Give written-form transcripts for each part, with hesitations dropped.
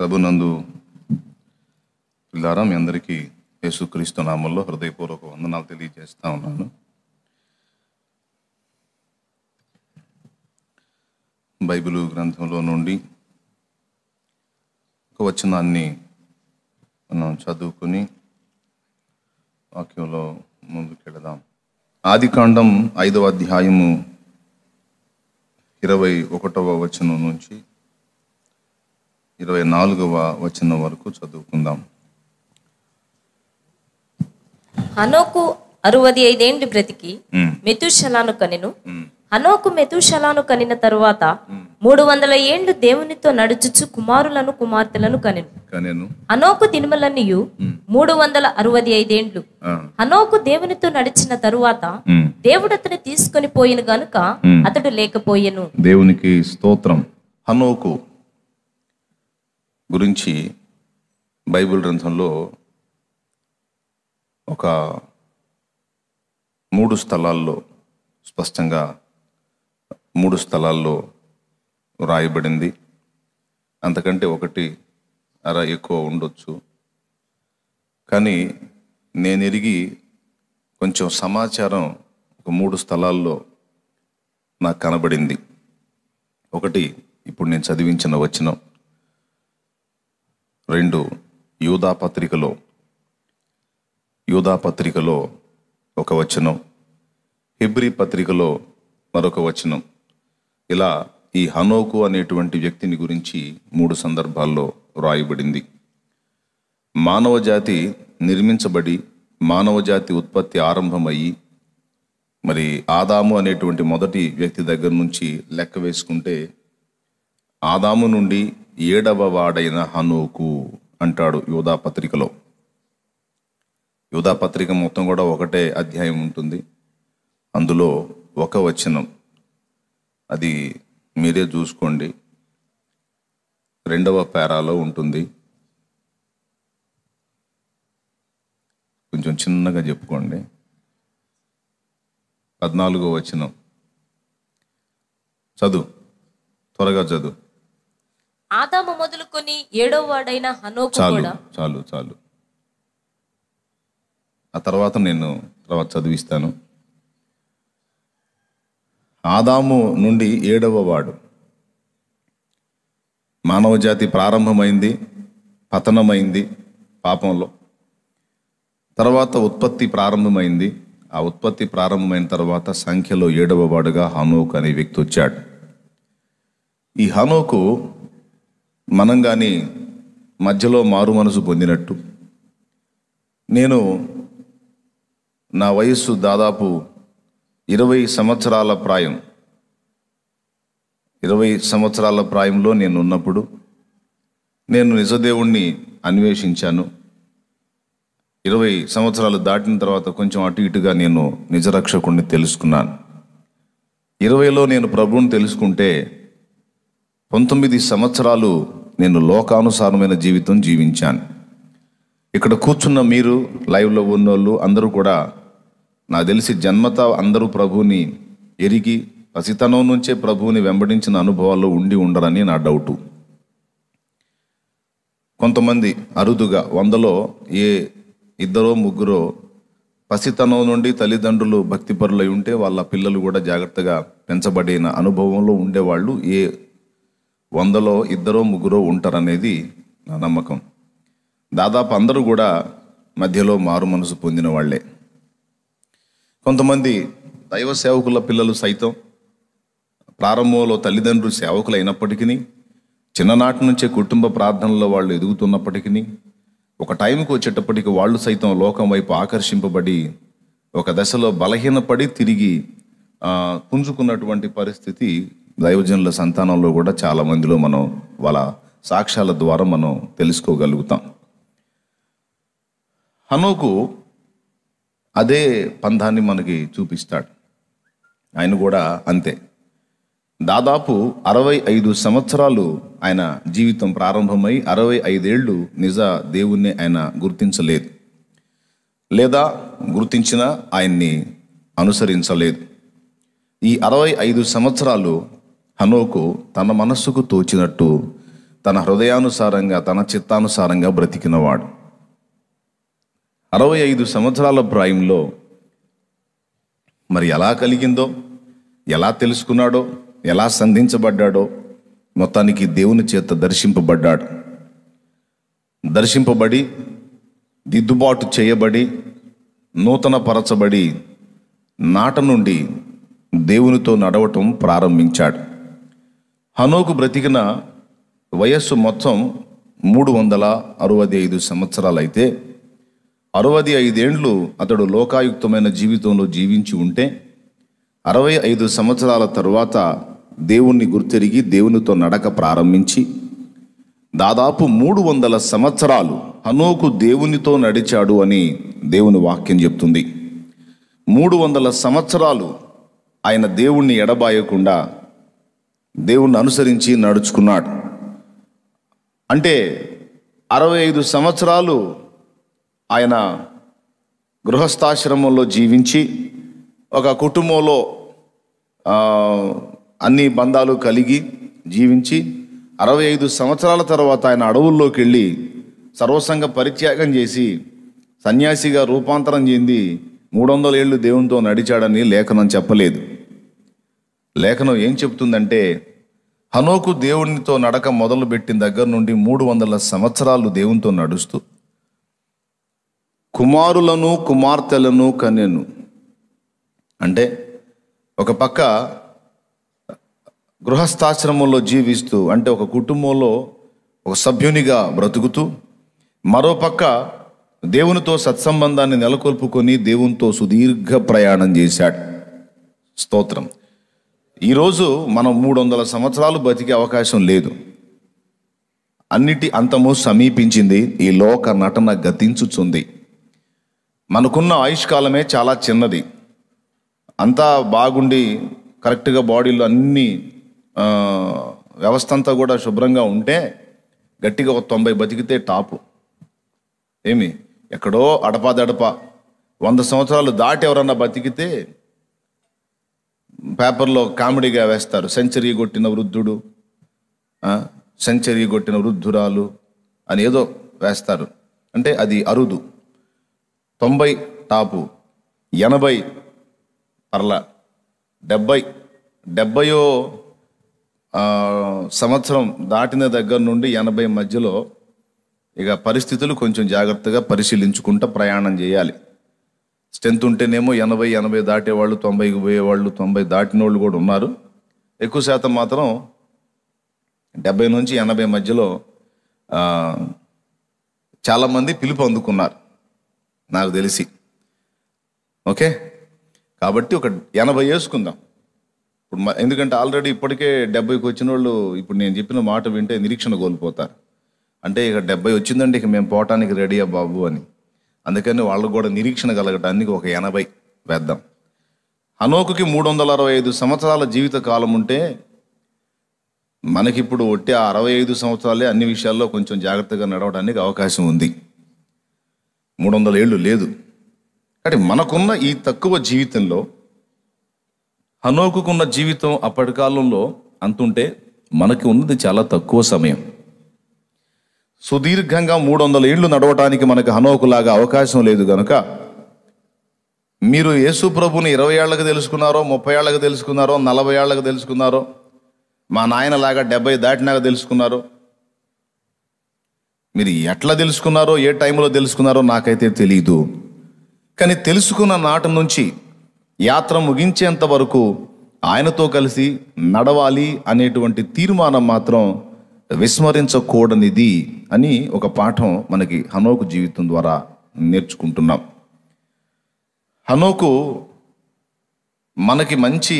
ప్రభునందు పిల్లారా, మీ అందరికీ యేసుక్రీస్తు నామములో హృదయపూర్వక వందనాలు తెలియజేస్తా ఉన్నాను. బైబిలు గ్రంథంలో నుండి ఒక వచనాన్ని మనం చదువుకుని వాక్యంలో ముందుకెళదాం. ఆదికాండం 5వ అధ్యాయము 21వ వచనం నుంచి 24వ వచనం వరకు చదువుకుందాం. హనోకు 65 ఏండ్లు బ్రతికి మెతూషెలను కనెను. హనోకు మెతూషెలను కనిన తరువాత 300 ఏండ్లు దేవునితో నడుచుచు కుమారులను కుమార్తెలను కనెను. హనోకు దినములన్నీయు 365 ఏండ్లు. హనోకు దేవునితో నడిచిన తరువాత దేవుడు అతని తీసుకొని పోయిన గనుక అతడు లేకపోయెను. దేవునికి స్తోత్రం. హనోకు గురించి బైబిల్ గ్రంథంలో ఒక 3 స్థలాల్లో స్పష్టంగా 3 స్థలాల్లో రాయబడింది. అంతకంటే ఒకటి అర ఎక్కువ ఉండొచ్చు. కానీ నేను ఎరిగి కొంచెం సమాచారం ఒక 3 స్థలాల్లో నాకు కనబడింది. ఒకటి ఇప్పుడు నేను చదివించిన వచనం, 2 యూదా పత్రికలో ఒక వచనం, హెబ్రీ పత్రికలో మరొక వచనం. ఇలా ఈ హనోకు అనేటువంటి వ్యక్తిని గురించి 3 సందర్భాల్లో రాయబడింది. మానవ జాతి నిర్మించబడి మానవ జాతి ఉత్పత్తి ఆరంభమయ్యి మరి ఆదాము అనేటువంటి మొదటి వ్యక్తి దగ్గర నుంచి లెక్క వేసుకుంటే ఆదాము నుండి 7వ వాడైన హనోకు అంటాడు యూదా పత్రికలో. యూదా పత్రిక మొత్తం కూడా ఒకటే అధ్యాయం ఉంటుంది. అందులో ఒక వచనం, అది మీరే చూసుకోండి, 2వ పేరాలో ఉంటుంది. కొంచెం చిన్నగా చెప్పుకోండి. 14వ వచనం చదువు, త్వరగా చదువు. ఆదాము మొదలుకొని 7వ వాడైన హనోకు కూడా. చాలు. ఆ తర్వాత నేను చదివిస్తాను. ఆదాము నుండి 7వ వాడు. మానవ జాతి ప్రారంభమైంది, పతనమైంది పాపంలో. తర్వాత ఉత్పత్తి ప్రారంభమైంది. ఆ ఉత్పత్తి ప్రారంభమైన తర్వాత సంఖ్యలో 7వ వాడుగా హనోకు అనే వ్యక్తి వచ్చాడు. ఈ హనోకు మనం కానీ మధ్యలో మారు మనసు పొందినట్టు, నేను నా వయస్సు దాదాపు 20 సంవత్సరాల ప్రాయం, 20 సంవత్సరాల ప్రాయంలో నేను ఉన్నప్పుడు నేను నిజదేవుణ్ణి అన్వేషించాను. 20 సంవత్సరాలు దాటిన తర్వాత కొంచెం అటు ఇటుగా నేను నిజరక్షకుణ్ణి తెలుసుకున్నాను. 20లో నేను ప్రభువుని తెలుసుకుంటే 19 సంవత్సరాలు నేను లోకానుసారమైన జీవితం జీవించాను. ఇక్కడ కూర్చున్న మీరు, లైవ్లో ఉన్నోళ్ళు అందరూ కూడా నాకు తెలిసి జన్మత అందరూ ప్రభువుని ఎరిగి పసితనం నుంచే ప్రభువుని వెంబడించిన అనుభవాల్లో ఉండి ఉండరని నా డౌటు. కొంతమంది అరుదుగా 100లో ఏ 2-3 పసితనం నుండి తల్లిదండ్రులు భక్తిపరులై ఉంటే వాళ్ళ పిల్లలు కూడా జాగ్రత్తగా పెంచబడిన అనుభవంలో ఉండేవాళ్ళు ఏ 100లో 2-3 ఉంటారనేది నా నమ్మకం. దాదాపు అందరూ కూడా మధ్యలో మారు మనసు పొందిన వాళ్లే. కొంతమంది దైవ సేవకుల పిల్లలు సైతం ప్రారంభంలో తల్లిదండ్రులు సేవకులు అయినప్పటికీ, చిన్ననాటి నుంచే కుటుంబ ప్రార్థనలో వాళ్ళు ఎదుగుతున్నప్పటికీ, ఒక టైంకి వచ్చేటప్పటికి వాళ్ళు సైతం లోకం వైపు ఆకర్షింపబడి ఒక దశలో బలహీనపడి తిరిగి పుంజుకున్నటువంటి పరిస్థితి దైవజనుల సంతానంలో కూడా చాలా మందిలో మనం వాళ్ళ సాక్ష్యాల ద్వారా మనం తెలుసుకోగలుగుతాం. హనోకు అదే పంధాన్ని మనకి చూపిస్తాడు. ఆయన కూడా అంతే. దాదాపు 65 సంవత్సరాలు ఆయన జీవితం ప్రారంభమై 65 ఏళ్ళు నిజ దేవుణ్ణి ఆయన గుర్తించలేదు, లేదా గుర్తించినా ఆయన్ని అనుసరించలేదు. ఈ 65 సంవత్సరాలు హనోకు తన మనస్సుకు తోచినట్టు తన హృదయానుసారంగా తన చిత్తానుసారంగా బ్రతికినవాడు. 65 సంవత్సరాల ప్రాయంలో మరి ఎలా కలిగిందో, ఎలా తెలుసుకున్నాడో, ఎలా సంధించబడ్డాడో, మొత్తానికి దేవుని చేత దర్శింపబడి దిద్దుబాటు చేయబడి నూతన పరచబడి నాట నుండి దేవునితో నడవటం ప్రారంభించాడు. హనోకు బ్రతికిన వయస్సు మొత్తం 365 సంవత్సరాలు అయితే 65 ఏండ్లు అతడు లోకాయుక్తమైన జీవితంలో జీవించి ఉంటే 65 సంవత్సరాల తరువాత దేవుణ్ణి గుర్తెరిగి దేవునితో నడక ప్రారంభించి దాదాపు 300 సంవత్సరాలు హనోకు దేవునితో నడిచాడు అని దేవుని వాక్యం చెప్తుంది. 300 సంవత్సరాలు ఆయన దేవుణ్ణి ఎడబాయకుండా దేవుణ్ణి అనుసరించి నడుచుకున్నాడు. అంటే 65 సంవత్సరాలు ఆయన గృహస్థాశ్రమంలో జీవించి ఒక కుటుంబంలో అన్ని బంధాలు కలిగి జీవించి 65 సంవత్సరాల తర్వాత ఆయన అడవుల్లోకి వెళ్ళి సర్వసంగ పరిత్యాగం చేసి సన్యాసిగా రూపాంతరం చెంది 300 ఏళ్ళు దేవునితో నడిచాడని లేఖనం చెప్పలేదు. లేఖనం ఏం చెప్తుందంటే హనోకు దేవునితో నడక మొదలుపెట్టిన దగ్గర నుండి 300 సంవత్సరాలు దేవునితో నడుస్తూ కుమారులను కుమార్తెలను కనెను. అంటే ఒక పక్క గృహస్థాశ్రమంలో జీవిస్తూ, అంటే ఒక కుటుంబంలో ఒక సభ్యునిగా బ్రతుకుతూ, మరోపక్క దేవునితో సత్సంబంధాన్ని నెలకొల్పుకొని దేవునితో సుదీర్ఘ ప్రయాణం చేశాడు. స్తోత్రం. ఈరోజు మనం 300 సంవత్సరాలు బతికే అవకాశం లేదు. అన్నిటి అంతము సమీపించింది. ఈ లోక నటన గతించుచుంది. మనకున్న ఆయుష్కాలమే చాలా చిన్నది. అంతా బాగుండి కరెక్ట్గా బాడీలో అన్ని వ్యవస్థ అంతా కూడా శుభ్రంగా ఉంటే గట్టిగా ఒక 90 బతికితే టాపు. ఏమి ఎక్కడో అడపాదడప 100 సంవత్సరాలు దాటి ఎవరన్నా బతికితే పేపర్లో కామెడీగా వేస్తారు, సెంచరీ కొట్టిన వృద్ధుడు, సెంచరీ కొట్టిన వృద్ధురాలు అని ఏదో వేస్తారు. అంటే అది అరుదు. 90 టాపు, 80 పర్లా, 70 సంవత్సరం దాటిన దగ్గర నుండి 80 మధ్యలో ఇక పరిస్థితులు కొంచెం జాగ్రత్తగా పరిశీలించుకుంటూ ప్రయాణం చేయాలి. స్ట్రెంత్ ఉంటేనేమో 80 దాటేవాళ్ళు, 90కి పోయేవాళ్ళు, 90 దాటిన వాళ్ళు కూడా ఉన్నారు. ఎక్కువ శాతం మాత్రం 70 నుంచి 80 మధ్యలో చాలామంది పిలుపు అందుకున్నారు నాకు తెలిసి. ఓకే, కాబట్టి ఒక 80 వేసుకుందాం ఇప్పుడు. ఎందుకంటే ఆల్రెడీ ఇప్పటికే 70కి వచ్చిన వాళ్ళు ఇప్పుడు నేను చెప్పిన మాట వింటే నిరీక్షణ కోల్పోతారు. అంటే ఇక 70 వచ్చిందంటే ఇక మేము పోవటానికి రెడీయా బాబు అని. అందుకని వాళ్ళకు కూడా నిరీక్షణ కలగటానికి ఒక 80 వేద్దాం. హనోకుకి 365 సంవత్సరాల జీవిత కాలం ఉంటే మనకిప్పుడు ఒట్టి 65 సంవత్సరాలే అన్ని విషయాల్లో కొంచెం జాగ్రత్తగా నడవడానికి అవకాశం ఉంది. 300 ఏళ్ళు లేదు. కాబట్టి మనకున్న ఈ తక్కువ జీవితంలో హనోకుకున్న జీవితం అప్పటి కాలంలో అంతుంటే మనకి ఉన్నది చాలా తక్కువ సమయం. సుదీర్ఘంగా 300 ఏళ్ళు నడవటానికి మనకు హనోకులాగా అవకాశం లేదు కనుక మీరు యేసు ప్రభుని 20 ఏళ్ళకి తెలుసుకున్నారో, 30 ఏళ్ళకి తెలుసుకున్నారో, 40 ఏళ్ళకి తెలుసుకున్నారో, మా నాయనలాగా 70 దాటినాక తెలుసుకున్నారో, మీరు ఎట్లా తెలుసుకున్నారో, ఏ టైంలో తెలుసుకున్నారో నాకైతే తెలీదు. కానీ తెలుసుకున్న నాటి నుంచి యాత్ర ముగించేంత వరకు ఆయనతో కలిసి నడవాలి అనేటువంటి తీర్మానం మాత్రం విస్మరించకూడనిది అని ఒక పాఠం మనకి హనోకు జీవితం ద్వారా నేర్చుకుంటున్నాం. హనోకు మనకి మంచి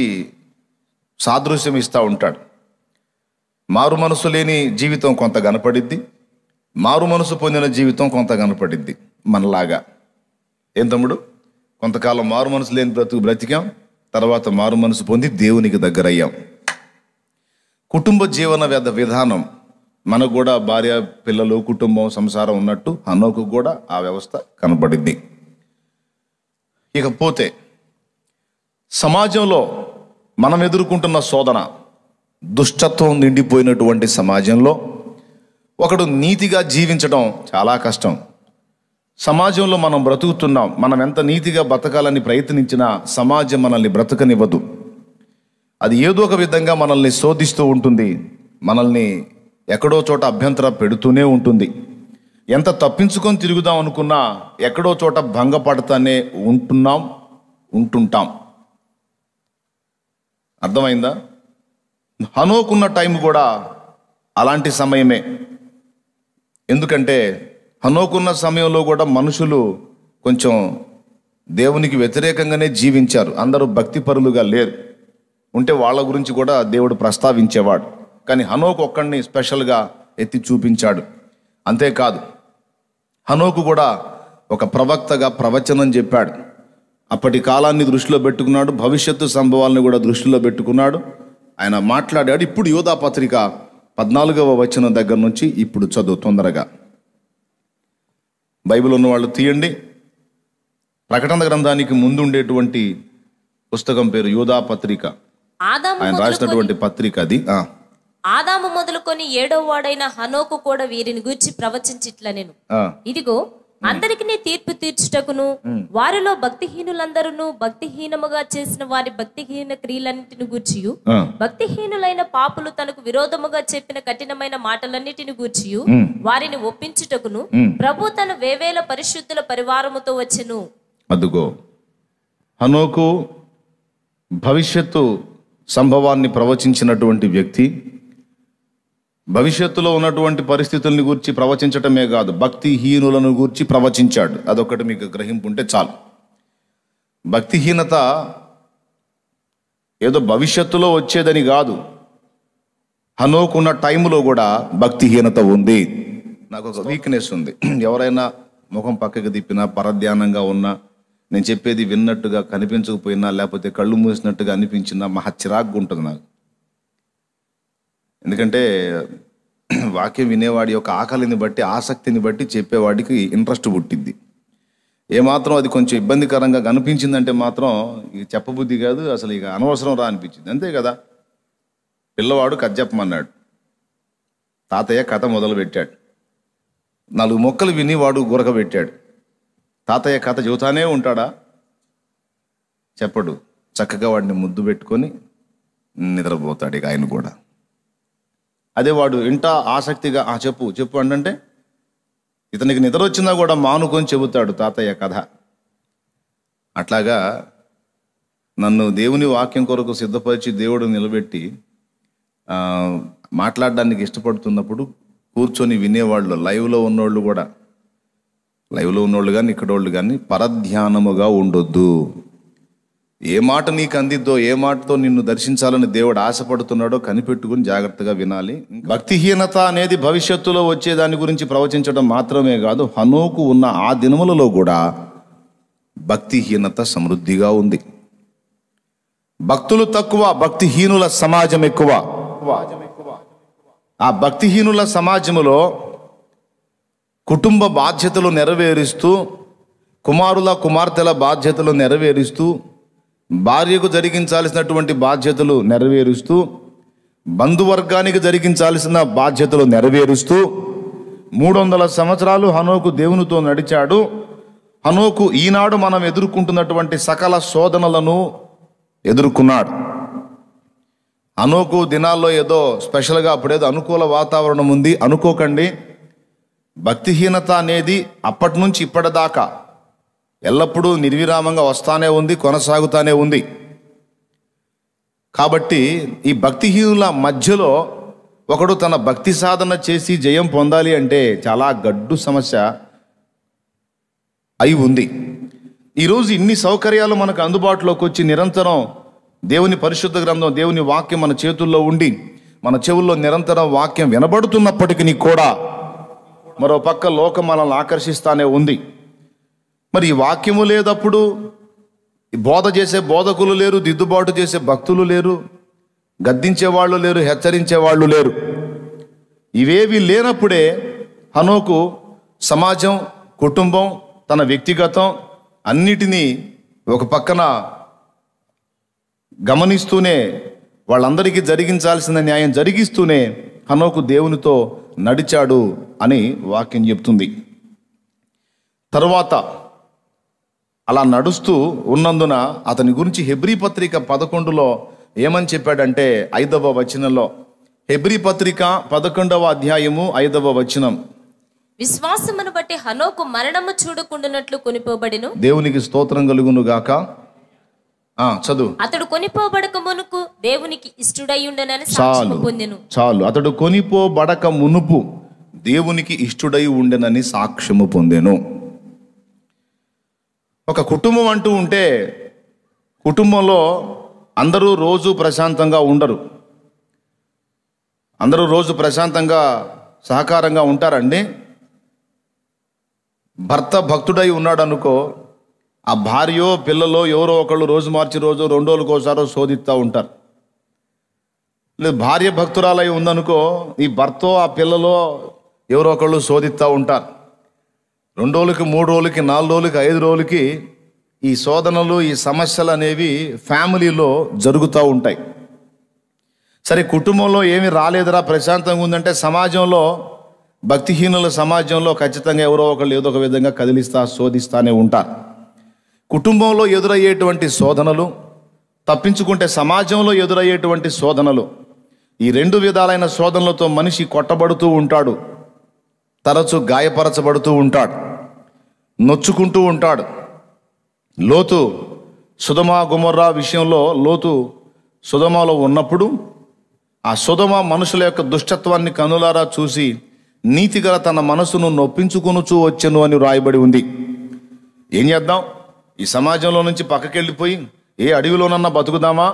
సాదృశ్యం ఇస్తూ ఉంటాడు. మారు మనసు లేని జీవితం కొంత కనపడిద్ది, మారు మనసు పొందిన జీవితం కొంత కనపడిద్ది మనలాగా. ఏం తమ్ముడు, కొంతకాలం మారు మనసు లేని బ్రతికాం, తర్వాత మారు మనసు పొంది దేవునికి దగ్గరయ్యాం. కుటుంబ జీవన విధానం మనకు కూడా భార్య పిల్లలు కుటుంబం సంసారం ఉన్నట్టు హనోకు కూడా ఆ వ్యవస్థ కనపడింది. ఇకపోతే సమాజంలో మనం ఎదుర్కొంటున్న శోధన, దుష్టత్వం నిండిపోయినటువంటి సమాజంలో ఒకడు నీతిగా జీవించడం చాలా కష్టం. సమాజంలో మనం బ్రతుకుతున్నాం. మనం ఎంత నీతిగా బతకాలని ప్రయత్నించినా సమాజం మనల్ని బ్రతకనివ్వదు. అది ఏదో ఒక విధంగా మనల్ని శోధిస్తూ ఉంటుంది, మనల్ని ఎక్కడో చోట అభ్యంతర పెడుతూనే ఉంటుంది. ఎంత తప్పించుకొని తిరుగుదాం అనుకున్నా ఎక్కడో చోట భంగపడతానే ఉంటుంటాం. అర్థమైందా? హనోకున్న టైం కూడా అలాంటి సమయమే. ఎందుకంటే హనోకున్న సమయంలో కూడా మనుషులు కొంచెం దేవునికి వ్యతిరేకంగానే జీవించారు. అందరూ భక్తిపరులుగా లేరు. ఉంటే వాళ్ళ గురించి కూడా దేవుడు ప్రస్తావించేవాడు. కానీ హనోకు ఒక్కడిని స్పెషల్గా ఎత్తి చూపించాడు. అంతేకాదు, హనోకు కూడా ఒక ప్రవక్తగా ప్రవచనం చెప్పాడు. అప్పటి కాలాన్ని దృష్టిలో పెట్టుకున్నాడు, భవిష్యత్తు సంభవాలను కూడా దృష్టిలో పెట్టుకున్నాడు. ఆయన మాట్లాడాడు. ఇప్పుడు యోధా పత్రిక 14వ వచనం దగ్గర నుంచి ఇప్పుడు చదువు తొందరగా. బైబిల్ ఉన్న వాళ్ళు తీయండి. ప్రకటన గ్రంథానికి ముందు ఉండేటువంటి పుస్తకం పేరు యోధా పత్రిక. ఆయన రాసినటువంటి పత్రిక అది. ఆదాము మొదలుకొని 7వ వాడైన హనోకు కూడా వీరిని గూర్చి ప్రవచించిట్లనెను. ఇదిగో, అందరికి తీర్పు తీర్చుటకును వారిలో భక్తిహీనులందరూ భక్తిహీనముగా చేసిన వారి భక్తిహీన క్రియలన్నిటిని గూర్చియు భక్తిహీనులైన పాపులు తనకు విరోధముగా చెప్పిన కఠినమైన మాటలన్నిటిని గూర్చియు వారిని ఒప్పించుటకును ప్రభు తన వేవేల పరిశుద్ధుల పరివారముతో వచ్చెను. అదుగో, హనోకు భవిష్యత్తు సంభవాన్ని ప్రవచించినటువంటి వ్యక్తి. భవిష్యత్తులో ఉన్నటువంటి పరిస్థితుల్ని గురించి ప్రవచించటమే కాదు, భక్తిహీనులను గురించి ప్రవచించాడు. అదొకటి మీకు గ్రహింపు ఉంటే చాలు. భక్తిహీనత ఏదో భవిష్యత్తులో వచ్చేదని కాదు, హనోకున్న టైంలో కూడా భక్తిహీనత ఉంది. నాకు ఒక వీక్నెస్ ఉంది. ఎవరైనా ముఖం పక్కకి తిప్పినా, పరధ్యానంగా ఉన్నా, నేను చెప్పేది విన్నట్టుగా కనిపించకపోయినా, లేకపోతే కళ్ళు మూసినట్టుగా అనిపించినా మహా చిరాగ్గా ఉంటుంది నాకు. ఎందుకంటే వాక్యం వినేవాడి యొక్క ఆకలిని బట్టి, ఆసక్తిని బట్టి చెప్పేవాడికి ఇంట్రెస్ట్ పుట్టిద్ది. ఏమాత్రం అది కొంచెం ఇబ్బందికరంగా కనిపించిందంటే మాత్రం ఇక చెప్పబుద్ధి కాదు, అసలు ఇక అనవసరం రా అనిపించింది. అంతే కదా. పిల్లవాడు కథ చెప్పమన్నాడు, తాతయ్య కథ మొదలు పెట్టాడు. 4 మొక్కలు విని వాడు గురక పెట్టాడు. తాతయ్య కథ చెబుతానే ఉంటాడా? చెప్పడు. చక్కగా వాడిని ముద్దు పెట్టుకొని నిద్రపోతాడు ఇక ఆయన కూడా. అదే వాడు ఇంట ఆసక్తిగా చెప్పు చెప్పు అంటే ఇతనికి నిద్ర వచ్చినా కూడా మానుకొని చెబుతాడు తాతయ్య కథ. అట్లాగా నన్ను దేవుని వాక్యం కొరకు సిద్ధపరిచి దేవుడు నిలబెట్టి మాట్లాడడానికి ఇష్టపడుతున్నప్పుడు కూర్చొని వినేవాళ్ళు, లైవ్లో ఉన్నోళ్ళు కూడా, లైవ్లో ఉన్నోళ్ళు కానీ ఇక్కడోళ్ళు కానీ పరధ్యానముగా ఉండొద్దు. ఏ మాట నీకు అందిద్దో, ఏ మాటతో నిన్ను దర్శించాలని దేవుడు ఆశపడుతున్నాడో కనిపెట్టుకుని జాగ్రత్తగా వినాలి. భక్తిహీనత అనేది భవిష్యత్తులో వచ్చేదాని గురించి ప్రవచించడం మాత్రమే కాదు, హనోకు ఉన్న ఆ దినములలో కూడా భక్తిహీనత సమృద్ధిగా ఉంది. భక్తులు తక్కువ, భక్తిహీనుల సమాజం ఎక్కువ. ఆ భక్తిహీనుల సమాజములో కుటుంబ బాధ్యతలు నెరవేరుస్తూ, కుమారుల కుమార్తెల బాధ్యతలు నెరవేరుస్తూ, భార్యకు జరిగించాల్సినటువంటి బాధ్యతలు నెరవేరుస్తూ, బంధువర్గానికి జరిగించాల్సిన బాధ్యతలు నెరవేరుస్తూ 300 సంవత్సరాలు హనోకు దేవునితో నడిచాడు. హనోకు ఈనాడు మనం ఎదుర్కొంటున్నటువంటి సకల శోధనలను ఎదుర్కొన్నాడు. హనోకు దినాల్లో ఏదో స్పెషల్గా అప్పుడేదో అనుకూల వాతావరణం ఉంది అనుకోకండి. భక్తిహీనత అనేది అప్పటి నుంచి ఇప్పటిదాకా ఎల్లప్పుడూ నిర్విరామంగా వస్తానే ఉంది, కొనసాగుతానే ఉంది. కాబట్టి ఈ భక్తిహీనుల మధ్యలో ఒకడు తన భక్తి సాధన చేసి జయం పొందాలి అంటే చాలా గడ్డు సమస్య అయి ఉంది. ఈరోజు ఇన్ని సౌకర్యాలు మనకు అందుబాటులోకి వచ్చి నిరంతరం దేవుని పరిశుద్ధ గ్రంథం, దేవుని వాక్యం మన చేతుల్లో ఉండి మన చెవుల్లో నిరంతరం వాక్యం వినబడుతున్నప్పటికీ కూడా మరో పక్క లోకం మనల్ని ఆకర్షిస్తానే ఉంది. మరి ఈ వాక్యము లేదప్పుడు బోధ చేసే బోధకులు లేరు, దిద్దుబాటు చేసే భక్తులు లేరు, గద్దించేవాళ్ళు లేరు, హెచ్చరించేవాళ్ళు లేరు. ఇవేవి లేనప్పుడే హనోకు సమాజం, కుటుంబం, తన వ్యక్తిగతం అన్నిటినీ ఒక పక్కన గమనిస్తూనే వాళ్ళందరికీ జరిగించాల్సిన న్యాయం జరిగిస్తూనే హనోకు దేవునితో నడిచాడు అని వాక్యం చెప్తుంది. తరువాత అలా నడుస్తూ ఉన్నందున అతని గురించి హెబ్రీ పత్రిక 11లో ఏమని చెప్పాడంటే 5వ వచనంలో, హెబ్రీ పత్రిక 11వ అధ్యాయము 5వ వచనం, విశ్వాసమును బట్టి హనోకు మరణము చూడకుండానట్లు కొనిపోబడెను. దేవునికి స్తోత్రం కలుగును గాక. చదువు. అతడు కొనిపోబడక మునుపు దేవునికి ఇష్టుడై ఉండనని సాక్ష్యము పొందెను. చాలు. అతడు కొనిపోబడక మునుపు దేవునికి ఇష్టుడై ఉండెనని సాక్ష్యము పొందెను. ఒక కుటుంబం అంటూ ఉంటే కుటుంబంలో అందరూ రోజు ప్రశాంతంగా ఉండరు. అందరూ రోజు ప్రశాంతంగా సహకారంగా ఉంటారండి. భర్త భక్తుడై ఉన్నాడు అనుకో, ఆ భార్యో పిల్లలో ఎవరో ఒకళ్ళు రోజు మార్చి రోజు 2 రోజులకోసారో శోధిస్తూ ఉంటారు. లేదు భార్య భక్తురాలై ఉందనుకో, ఈ భర్తో ఆ పిల్లలో ఎవరో ఒకళ్ళు శోధిస్తూ ఉంటారు. 2 రోజులకి 3 రోజులకి 4 రోజులకి 5 రోజులకి ఈ శోధనలు ఈ సమస్యలు అనేవి ఫ్యామిలీలో జరుగుతూ ఉంటాయి. సరే కుటుంబంలో ఏమి రాలేదురా ప్రశాంతంగా ఉందంటే, సమాజంలో భక్తిహీనుల సమాజంలో ఖచ్చితంగా ఎవరో ఒకళ్ళు ఏదో ఒక విధంగా కదిలిస్తా శోధిస్తానే ఉంటారు. కుటుంబంలో ఎదురయ్యేటువంటి శోధనలు, తప్పించుకుంటే సమాజంలో ఎదురయ్యేటువంటి శోధనలు, ఈ 2 విధాలైన శోధనలతో మనిషి కొట్టబడుతూ ఉంటాడు, తరచు గాయపరచబడుతూ ఉంటాడు, నొచ్చుకుంటూ ఉంటాడు. లోతు సొదొమ గొమొర్రా విషయంలో లోతు సొదొమలో ఉన్నప్పుడు ఆ సొదొమ మనుషుల యొక్క దుష్టత్వాన్ని కనులారా చూసి నీతిగల తన మనసును నొప్పించుకొనుచూ వచ్చెను అని రాయబడి ఉంది. ఏం చేద్దాం, ఈ సమాజంలో నుంచి పక్కకెళ్ళిపోయి ఏ అడవిలోనన్నా బతుకుదామా?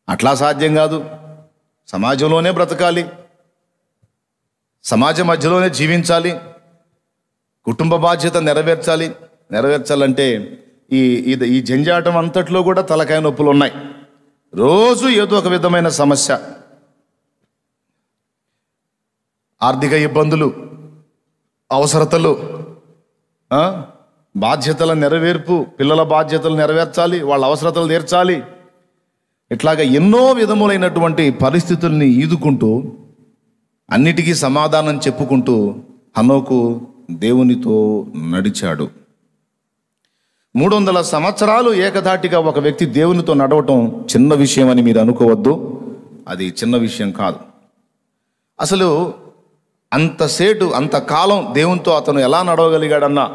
అట్లా సాధ్యం కాదు. సమాజంలోనే బ్రతకాలి, సమాజ మధ్యలోనే జీవించాలి, కుటుంబ బాధ్యత నెరవేర్చాలంటే ఈ జంజాటం అంతట్లో కూడా తలకాయ నొప్పులు ఉన్నాయి. రోజు ఏదో ఒక విధమైన సమస్య, ఆర్థిక ఇబ్బందులు, అవసరతలు, బాధ్యతల నెరవేర్పు, పిల్లల బాధ్యతలు నెరవేర్చాలి, వాళ్ళ అవసరతలు తీర్చాలి. ఇట్లాగా ఎన్నో విధములైనటువంటి పరిస్థితుల్ని ఈదుకుంటూ అన్నిటికీ సమాధానం చెప్పుకుంటూ హనోకు దేవునితో నడిచాడు. 300 సంవత్సరాలు ఏకధాటిగా ఒక వ్యక్తి దేవునితో నడవటం చిన్న విషయం అని మీరు అనుకోవద్దు. అది చిన్న విషయం కాదు. అసలు అంతకాలం దేవునితో అతను ఎలా నడవగలిగాడన్నా,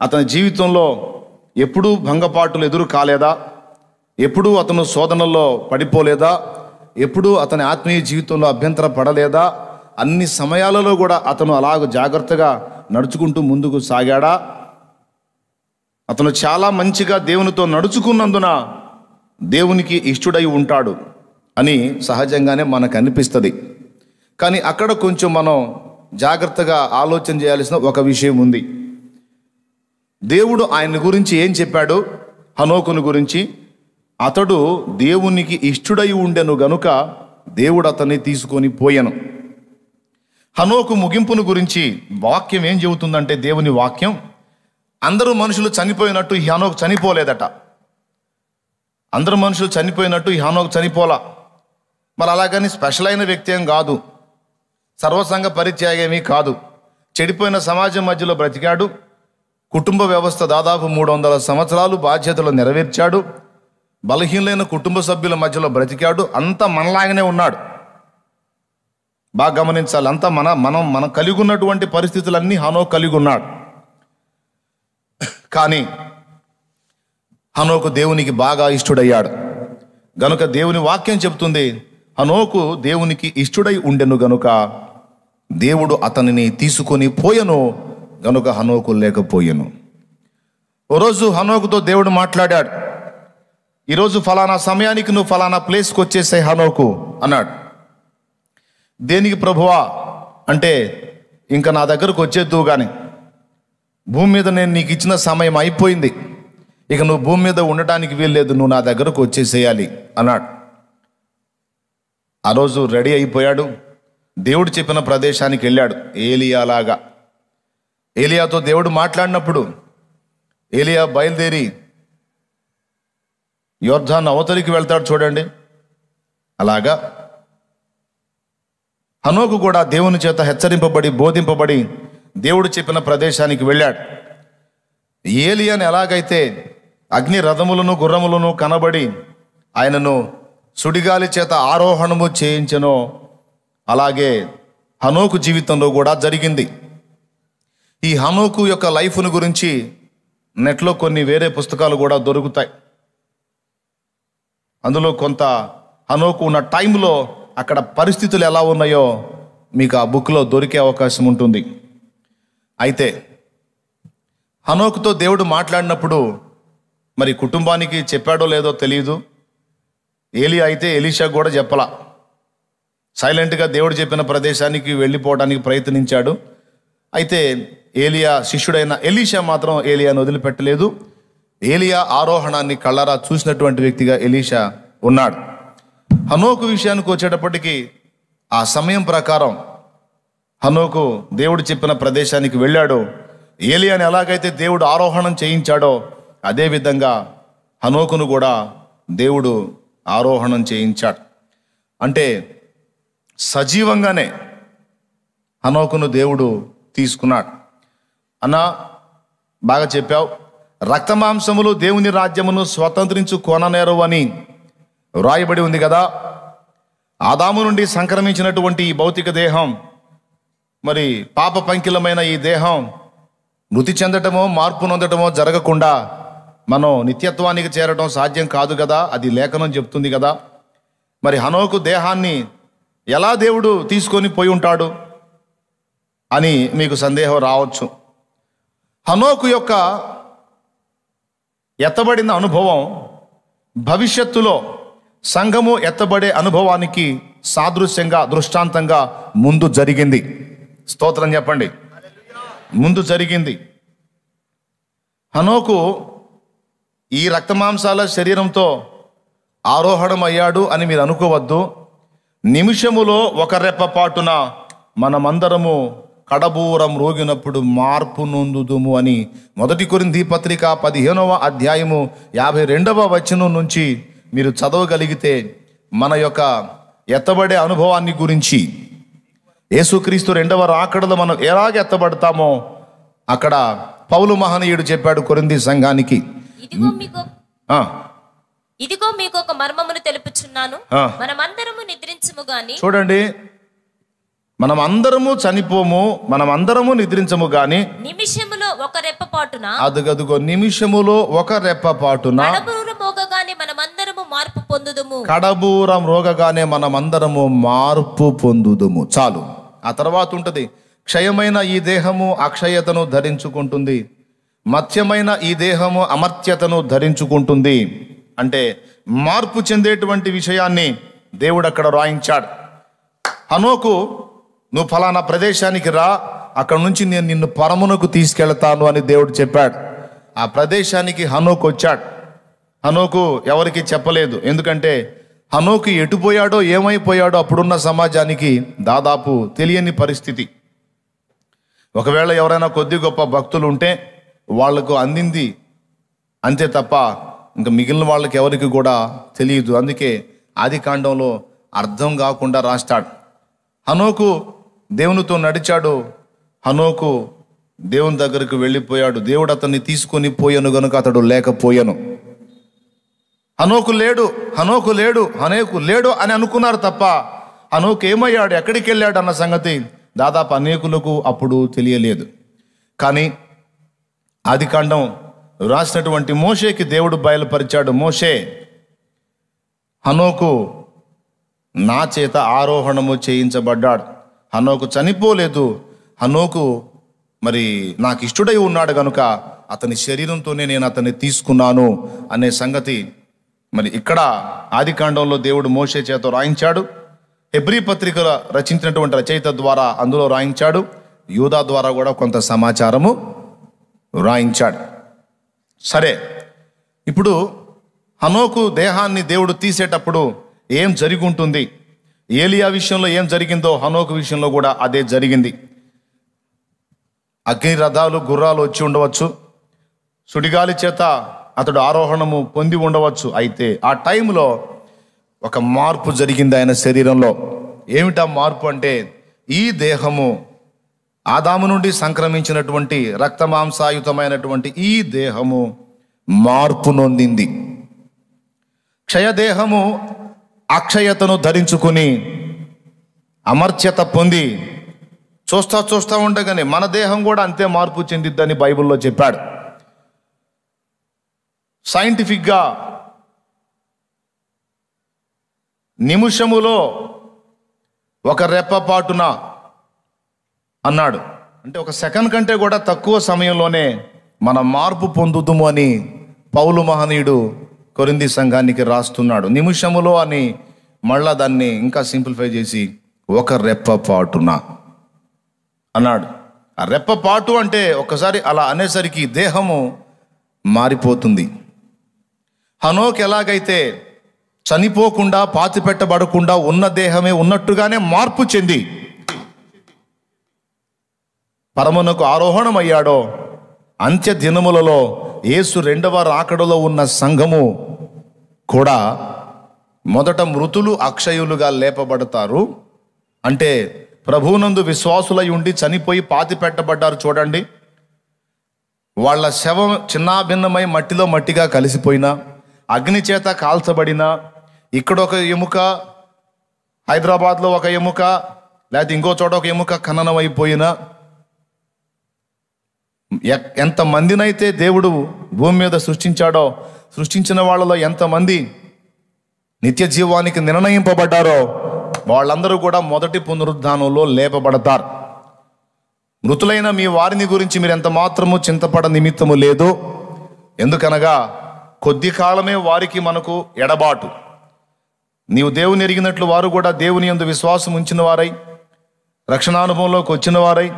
అతని జీవితంలో ఎప్పుడూ భంగపాటులు ఎదురు కాలేదా? ఎప్పుడూ అతను శోధనల్లో పడిపోలేదా? ఎప్పుడూ అతని ఆత్మీయ జీవితంలో అభ్యంతర పడలేదా? అన్ని సమయాలలో కూడా అతను అలాగ జాగ్రత్తగా నడుచుకుంటూ ముందుకు సాగాడా? అతను చాలా మంచిగా దేవునితో నడుచుకున్నందున దేవునికి ఇష్టుడై ఉంటాడు అని సహజంగానే మనకు అనిపిస్తుంది. కానీ అక్కడ కొంచెం మనం జాగ్రత్తగా ఆలోచన చేయాల్సిన ఒక విషయం ఉంది. దేవుడు ఆయన గురించి ఏం చెప్పాడు? హనోకుని గురించి, అతడు దేవునికి ఇష్టుడై ఉండెను గనుక దేవుడు అతన్ని తీసుకొని పోయెను. హనోకు ముగింపును గురించి వాక్యం ఏం చెబుతుందంటే, దేవుని వాక్యం, అందరూ మనుషులు చనిపోయినట్టు ఈ హనోకు చనిపోలేదట. అందరూ మనుషులు చనిపోయినట్టు ఈ హనోకు చనిపోలా. మరి అలాగని స్పెషల్ అయిన వ్యక్తి ఏం కాదు, సర్వసంగ పరిత్యాగేమీ కాదు. చెడిపోయిన సమాజం మధ్యలో బ్రతికాడు. కుటుంబ వ్యవస్థ దాదాపు 300 సంవత్సరాలు బాధ్యతలు నెరవేర్చాడు. బలహీనమైన కుటుంబ సభ్యుల మధ్యలో బ్రతికాడు. అంతా మనలాగానే ఉన్నాడు. బాగా గమనించాలి, అంతా మనం కలిగి ఉన్నటువంటి పరిస్థితులన్నీ హనోకు కలిగి ఉన్నాడు. కానీ హనోకు దేవునికి బాగా ఇష్టుడయ్యాడు గనుక దేవుని వాక్యం చెబుతుంది, హనోకు దేవునికి ఇష్టుడై ఉండెను గనుక దేవుడు అతనిని తీసుకొని పోయెను గనుక హనోకు లేకపోయెను. ఓ రోజు హనోకుతో దేవుడు మాట్లాడాడు. ఈరోజు ఫలానా సమయానికి నువ్వు ఫలానా ప్లేస్కి వచ్చేసాయి హనోకు అన్నాడు. దేనికి ప్రభువా అంటే, ఇంకా నా దగ్గరకు వచ్చేద్దువు కానీ, భూమి మీద నేను నీకు ఇచ్చిన సమయం అయిపోయింది, ఇక నువ్వు భూమి మీద ఉండటానికి వీల్లేదు, నువ్వు నా దగ్గరకు వచ్చేసేయాలి అన్నాడు. ఆ రోజు రెడీ అయిపోయాడు. దేవుడు చెప్పిన ప్రదేశానికి వెళ్ళాడు. ఏలియాలాగా ఏలియాతో దేవుడు మాట్లాడినప్పుడు ఏలియా బయలుదేరి యొర్దాను అవతలికి వెళ్తాడు చూడండి. అలాగా హనోకు కూడా దేవుని చేత హెచ్చరింపబడి బోధింపబడి దేవుడు చెప్పిన ప్రదేశానికి వెళ్ళాడు. ఏలియాని ఎలాగైతే అగ్ని రథములను గుర్రములను కనబడి ఆయనను సుడిగాలి చేత ఆరోహణము చేయించెనో అలాగే హనోకు జీవితంలో కూడా జరిగింది. ఈ హనోకు యొక్క లైఫ్ను గురించి నెట్లో కొన్ని వేరే పుస్తకాలు కూడా దొరుకుతాయి. అందులో కొంత హనోకు ఉన్న టైంలో అక్కడ పరిస్థితులు ఎలా ఉన్నాయో మీకు ఆ బుక్లో దొరికే అవకాశం ఉంటుంది. అయితే హనోకుతో దేవుడు మాట్లాడినప్పుడు మరి కుటుంబానికి చెప్పాడో లేదో తెలియదు. ఏలియా అయితే ఎలీషా కూడా చెప్పలా. సైలెంట్గా దేవుడు చెప్పిన ప్రదేశానికి వెళ్ళిపోవడానికి ప్రయత్నించాడు. అయితే ఏలియా శిష్యుడైన ఎలీషా మాత్రం ఏలియాను వదిలిపెట్టలేదు. ఏలియా ఆరోహణాన్ని కళ్ళారా చూసినటువంటి వ్యక్తిగా ఎలీషా ఉన్నాడు. హనోకు విషయానికి వచ్చేటప్పటికి ఆ సమయం ప్రకారం హనోకు దేవుడు చెప్పిన ప్రదేశానికి వెళ్ళాడు. ఏలియాని ఎలాగైతే దేవుడు ఆరోహణం చేయించాడో అదేవిధంగా హనోకును కూడా దేవుడు ఆరోహణం చేయించాడు. అంటే సజీవంగానే హనోకును దేవుడు తీసుకున్నాడు. అన్నా బాగా చెప్పావు. రక్తమాంసములు దేవుని రాజ్యమును స్వతంత్రించు కొననేరవు అని వ్రాయబడి ఉంది కదా. ఆదాము నుండి సంక్రమించినటువంటి ఈ భౌతిక దేహం, మరి పాప పంకిలమైన ఈ దేహం మృతి చెందటమో మార్పు నొందటమో జరగకుండా మనం నిత్యత్వానికి చేరడం సాధ్యం కాదు కదా. అది లేఖనం చెప్తుంది కదా. మరి హనోకు దేహాన్ని ఎలా దేవుడు తీసుకొని పోయి ఉంటాడు అని మీకు సందేహం రావచ్చు. హనోకు యొక్క ఎత్తబడిన అనుభవం భవిష్యత్తులో సంఘము ఎత్తబడే అనుభవానికి సాదృశ్యంగా దృష్టాంతంగా ముందు జరిగింది. స్తోత్రం చెప్పండి. ముందు జరిగింది. హనోకు ఈ రక్తమాంసాల శరీరంతో ఆరోహణం అయ్యాడు అని మీరు అనుకోవద్దు. నిమిషములో ఒక రెప్పపాటున మనమందరము కడబూరం రోగినప్పుడు మార్పు నొందుదుము అని 1 కొరింథీ పత్రిక 15వ అధ్యాయము 52వ వచనం నుంచి మీరు చదవగలిగితే మన యొక్క ఎత్తబడే అనుభవాన్ని గురించి, యేసుక్రీస్తు 2వ రాకడలో మనం ఎలాగ ఎత్తబడతామో అక్కడ పౌలు మహనీయుడు చెప్పాడు కొరింథీ సంఘానికి. ఇదిగో మీకు ఒక మర్మమును తెలుపుచున్నాను, మనమందరము నిద్రించము గాని. చూడండి, మనం అందరము చనిపోము, మనం అందరము నిద్రించము గాని నిమిషములో ఒక రెప్పపాటున, అదుగదుగో నిమిషములో ఒక రెప్పపాటున కడబూరం మోగగానే మనమందరము మార్పు పొందుదుము. కడబూరం రోగగానే మనమందరము మార్పు పొందుదుము. చాలు. ఆ తర్వాత ఉంటది, క్షయమైన ఈ దేహము అక్షయతను ధరించుకుంటుంది, మత్స్యమైన ఈ దేహము అమర్త్యతను ధరించుకుంటుంది. అంటే మార్పు చెందేటువంటి విషయాన్ని దేవుడు అక్కడ రాయించాడు. హనోకు, నువ్వు ఫలానా ప్రదేశానికి రా, అక్కడ నుంచి నేను నిన్ను పరమునకు తీసుకెళ్తాను అని దేవుడు చెప్పాడు. ఆ ప్రదేశానికి హనోకు వచ్చాడు. హనోకు ఎవరికి చెప్పలేదు. ఎందుకంటే హనోకు ఎటుపోయాడో ఏమైపోయాడో అప్పుడున్న సమాజానికి దాదాపు తెలియని పరిస్థితి. ఒకవేళ ఎవరైనా కొద్ది గొప్ప భక్తులు ఉంటే వాళ్లకు అందింది అంతే తప్ప ఇంకా మిగిలిన వాళ్ళకి ఎవరికి కూడా తెలియదు. అందుకే ఆది కాండంలో అర్థం కాకుండా రాస్తాడు. హనోకు దేవునితో నడిచాడు. హనోకు దేవుని దగ్గరకు వెళ్ళిపోయాడు. దేవుడు అతన్ని తీసుకొని పోయాను గనుక అతడు లేకపోయాను. హనోకు లేడు, హనోకు లేడు, హనోకు లేడు అని అనుకున్నారు తప్ప హనోకు ఏమయ్యాడు, ఎక్కడికి వెళ్ళాడు అన్న సంగతి దాదాపు అనేకులకు అప్పుడు తెలియలేదు. కానీ ఆది కాండం రాసినటువంటి మోషేకి దేవుడు బయలుపరిచాడు. మోషే, హనోకు నా చేత ఆరోహణము చేయించబడ్డాడు. హనోకు చనిపోలేదు. హనోకు మరి నాకు ఇష్టడై ఉన్నాడు కనుక అతని శరీరంతోనే నేను అతన్ని తీసుకున్నాను అనే సంగతి మరి ఇక్కడ ఆది కాండంలో దేవుడు మోషే చేత రాయించాడు. హెబ్రీ పత్రిక రచించినటువంటి రచయిత ద్వారా అందులో రాయించాడు. యూదా ద్వారా కూడా కొంత సమాచారము రాయించాడు. సరే, ఇప్పుడు హనోకు దేహాన్ని దేవుడు తీసేటప్పుడు ఏం జరిగి ఉంటుంది? ఏలియా విషయంలో ఏం జరిగిందో హనోకు విషయంలో కూడా అదే జరిగింది. అగ్ని రథాలు గుర్రాలు వచ్చి ఉండవచ్చు, సుడిగాలి చేత అతడు ఆరోహణము పొంది ఉండవచ్చు. అయితే ఆ టైంలో ఒక మార్పు జరిగింది ఆయన శరీరంలో. ఏమిటా మార్పు అంటే, ఈ దేహము ఆదాము నుండి సంక్రమించినటువంటి రక్తమాంసాయుతమైనటువంటి ఈ దేహము మార్పు నొందింది. క్షయదేహము అక్షయతను ధరించుకుని అమర్త్యత పొంది చూస్తా ఉండగానే మన దేహం కూడా అంతే మార్పు చెందిద్దని బైబిల్లో చెప్పాడు. సైంటిఫిక్గా నిమిషములో ఒక రెప్పపాటున అన్నాడు. అంటే ఒక సెకండ్ కంటే కూడా తక్కువ సమయంలోనే మన మార్పు పొందుదుము అని పౌలు మహనీయుడు కొరింథీ సంఘానికి రాస్తున్నాడు. నిమిషములో అని మళ్ళా దాన్ని ఇంకా సింప్లిఫై చేసి ఒక రెప్పపాటున అన్నాడు. ఆ రెప్పపాటు అంటే ఒకసారి అలా అనేసరికి దేహము మారిపోతుంది. హనోక్ ఎలాగైతే చనిపోకుండా పాతిపెట్టబడకుండా ఉన్న దేహమే ఉన్నట్టుగానే మార్పు చెంది పరమునకు ఆరోహణమయ్యాడో, అంత్య దినములలో యేసు రెండవ రాకడలో ఉన్న సంఘము కూడా మొదట మృతులు అక్షయులుగా లేపబడతారు. అంటే ప్రభువునందు విశ్వాసులై ఉండి చనిపోయి పాతి పెట్టబడ్డారు చూడండి. వాళ్ళ శవం చిన్నాభిన్నమై మట్టిలో మట్టిగా కలిసిపోయినా, అగ్ని చేత కాల్చబడినా, ఇక్కడ ఒక ఎముక, హైదరాబాద్లో ఒక ఎముక, లేకపోతే ఇంకో చోట ఒక ఎముక ఖననం అయిపోయినా, ఎంతమందినైతే దేవుడు భూమి మీద సృష్టించాడో, సృష్టించిన వాళ్ళలో ఎంతమంది నిత్య జీవానికి నిర్ణయింపబడ్డారో వాళ్ళందరూ కూడా మొదటి పునరుద్ధానంలో లేపబడతారు. మృతులైన మీ వారిని గురించి మీరు ఎంత మాత్రము చింతపడ నిమిత్తము లేదు. ఎందుకనగా కొద్ది కాలమే వారికి మనకు ఎడబాటు. నీవు దేవుని ఎరిగినట్లు వారు కూడా దేవుని యందు విశ్వాసం ఉంచిన వారై రక్షణానుభవంలోకి వచ్చిన వారై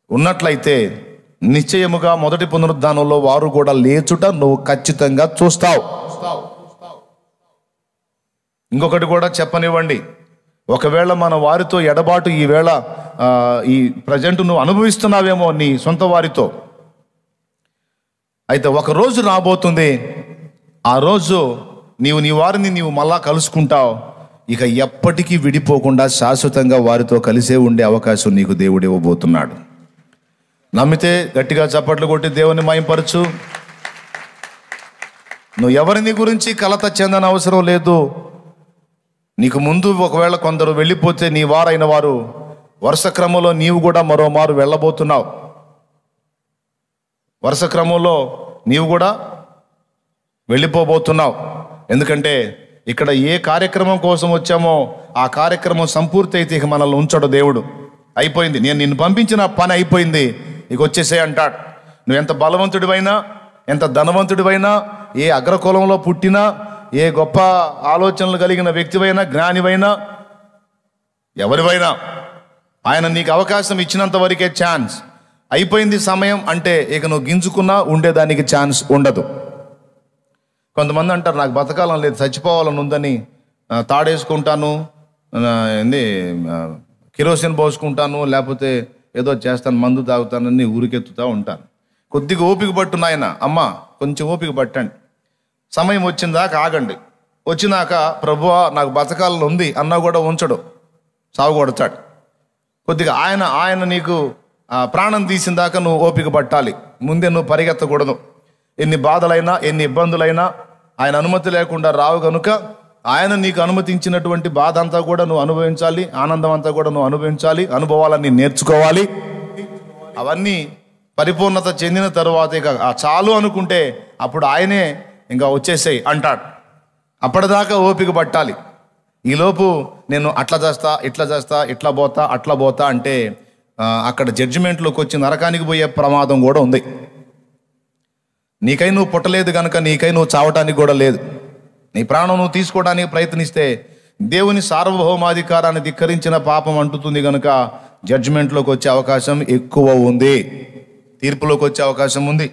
ఉన్నట్లయితే నిశ్చయముగా మొదటి పునరుద్ధానంలో వారు కూడా లేచుట నువ్వు ఖచ్చితంగా చూస్తావు. ఇంకొకటి కూడా చెప్పనివ్వండి, ఒకవేళ మన వారితో ఎడబాటు ఈవేళ ఈ ప్రజెంట్ నువ్వు అనుభవిస్తున్నావేమో నీ సొంత వారితో, అయితే ఒక రోజు రాబోతుంది, ఆ రోజు నీవు నీ వారిని నీవు మళ్ళా కలుసుకుంటావు. ఇక ఎప్పటికీ విడిపోకుండా శాశ్వతంగా వారితో కలిసే ఉండే అవకాశం నీకు దేవుడు ఇవ్వబోతున్నాడు. నమ్మితే గట్టిగా చప్పట్లు కొట్టి దేవుని మహింపరచు. నువ్వు ఎవరిని గురించి కలత చెందని అవసరం లేదు. నీకు ముందు ఒకవేళ కొందరు వెళ్ళిపోతే నీ వారైన వారు వరుస క్రమంలో నీవు కూడా మరోమారు వెళ్ళబోతున్నావు. వరుస క్రమంలో నీవు కూడా వెళ్ళిపోబోతున్నావు. ఎందుకంటే ఇక్కడ ఏ కార్యక్రమం కోసం వచ్చామో ఆ కార్యక్రమం సంపూర్తి అయితే ఇక మనల్ని ఉంచడు దేవుడు. అయిపోయింది, నేను నిన్ను పంపించిన పని అయిపోయింది, ఇక వచ్చేసే అంటాడు. నువ్వు ఎంత బలవంతుడివైనా, ఎంత ధనవంతుడివైనా, ఏ అగ్రకులంలో పుట్టినా, ఏ గొప్ప ఆలోచనలు కలిగిన వ్యక్తివైనా, జ్ఞానివైనా, ఎవరివైనా, ఆయన నీకు అవకాశం ఇచ్చినంత వరకే ఛాన్స్. అయిపోయింది సమయం అంటే ఇక నువ్వు గింజుకున్నా ఉండేదానికి ఛాన్స్ ఉండదు. కొంతమంది అంటారు, నాకు బతకాలని లేదు, చచ్చిపోవాలని ఉందని తాడేసుకుంటాను, కిరోసిన్ పోసుకుంటాను, లేకపోతే ఏదో చేస్తాను, మందు తాగుతానని ఊరికెత్తుతూ ఉంటాను. కొద్దిగా ఓపిక పట్టు నాయన, అమ్మ కొంచెం ఓపిక పట్టండి, సమయం వచ్చిందాకా ఆగండి. వచ్చినాక ప్రభువా నాకు బతకాలని ఉంది అన్నా కూడా ఉంచడు, సాగుకొడతాడు. కొద్దిగా ఆయన నీకు ప్రాణం తీసిన దాకా నువ్వు ఓపిక పట్టాలి. ముందే నువ్వు పరిగెత్తకూడదు. ఎన్ని బాధలైనా, ఎన్ని ఇబ్బందులైనా ఆయన అనుమతి లేకుండా రావు కనుక ఆయన నీకు అనుమతించినటువంటి బాధ అంతా కూడా నువ్వు అనుభవించాలి, ఆనందం అంతా కూడా నువ్వు అనుభవించాలి, అనుభవాలన్నీ నేర్చుకోవాలి. అవన్నీ పరిపూర్ణత చెందిన తరువాత ఇక చాలు అనుకుంటే అప్పుడు ఆయనే ఇంకా వచ్చేసేయి అంటాడు. అప్పటిదాకా ఓపిక పట్టాలి. ఈలోపు నేను అట్లా చేస్తా, ఇట్లా చేస్తా, ఇట్లా పోతా, అట్లా పోతా అంటే అక్కడ జడ్జిమెంట్లోకి వచ్చి నరకానికి పోయే ప్రమాదం కూడా ఉంది. నీకై నువ్వు పుట్టలేదు కనుక నీకై నువ్వు చావటానికి కూడా లేదు. నీ ప్రాణం నువ్వు తీసుకోవడానికి ప్రయత్నిస్తే దేవుని సార్వభౌమాధికారాన్ని ధిక్కరించిన పాపం అంటుతుంది కనుక జడ్జిమెంట్లోకి వచ్చే అవకాశం ఎక్కువ ఉంది, తీర్పులోకి వచ్చే అవకాశం ఉంది,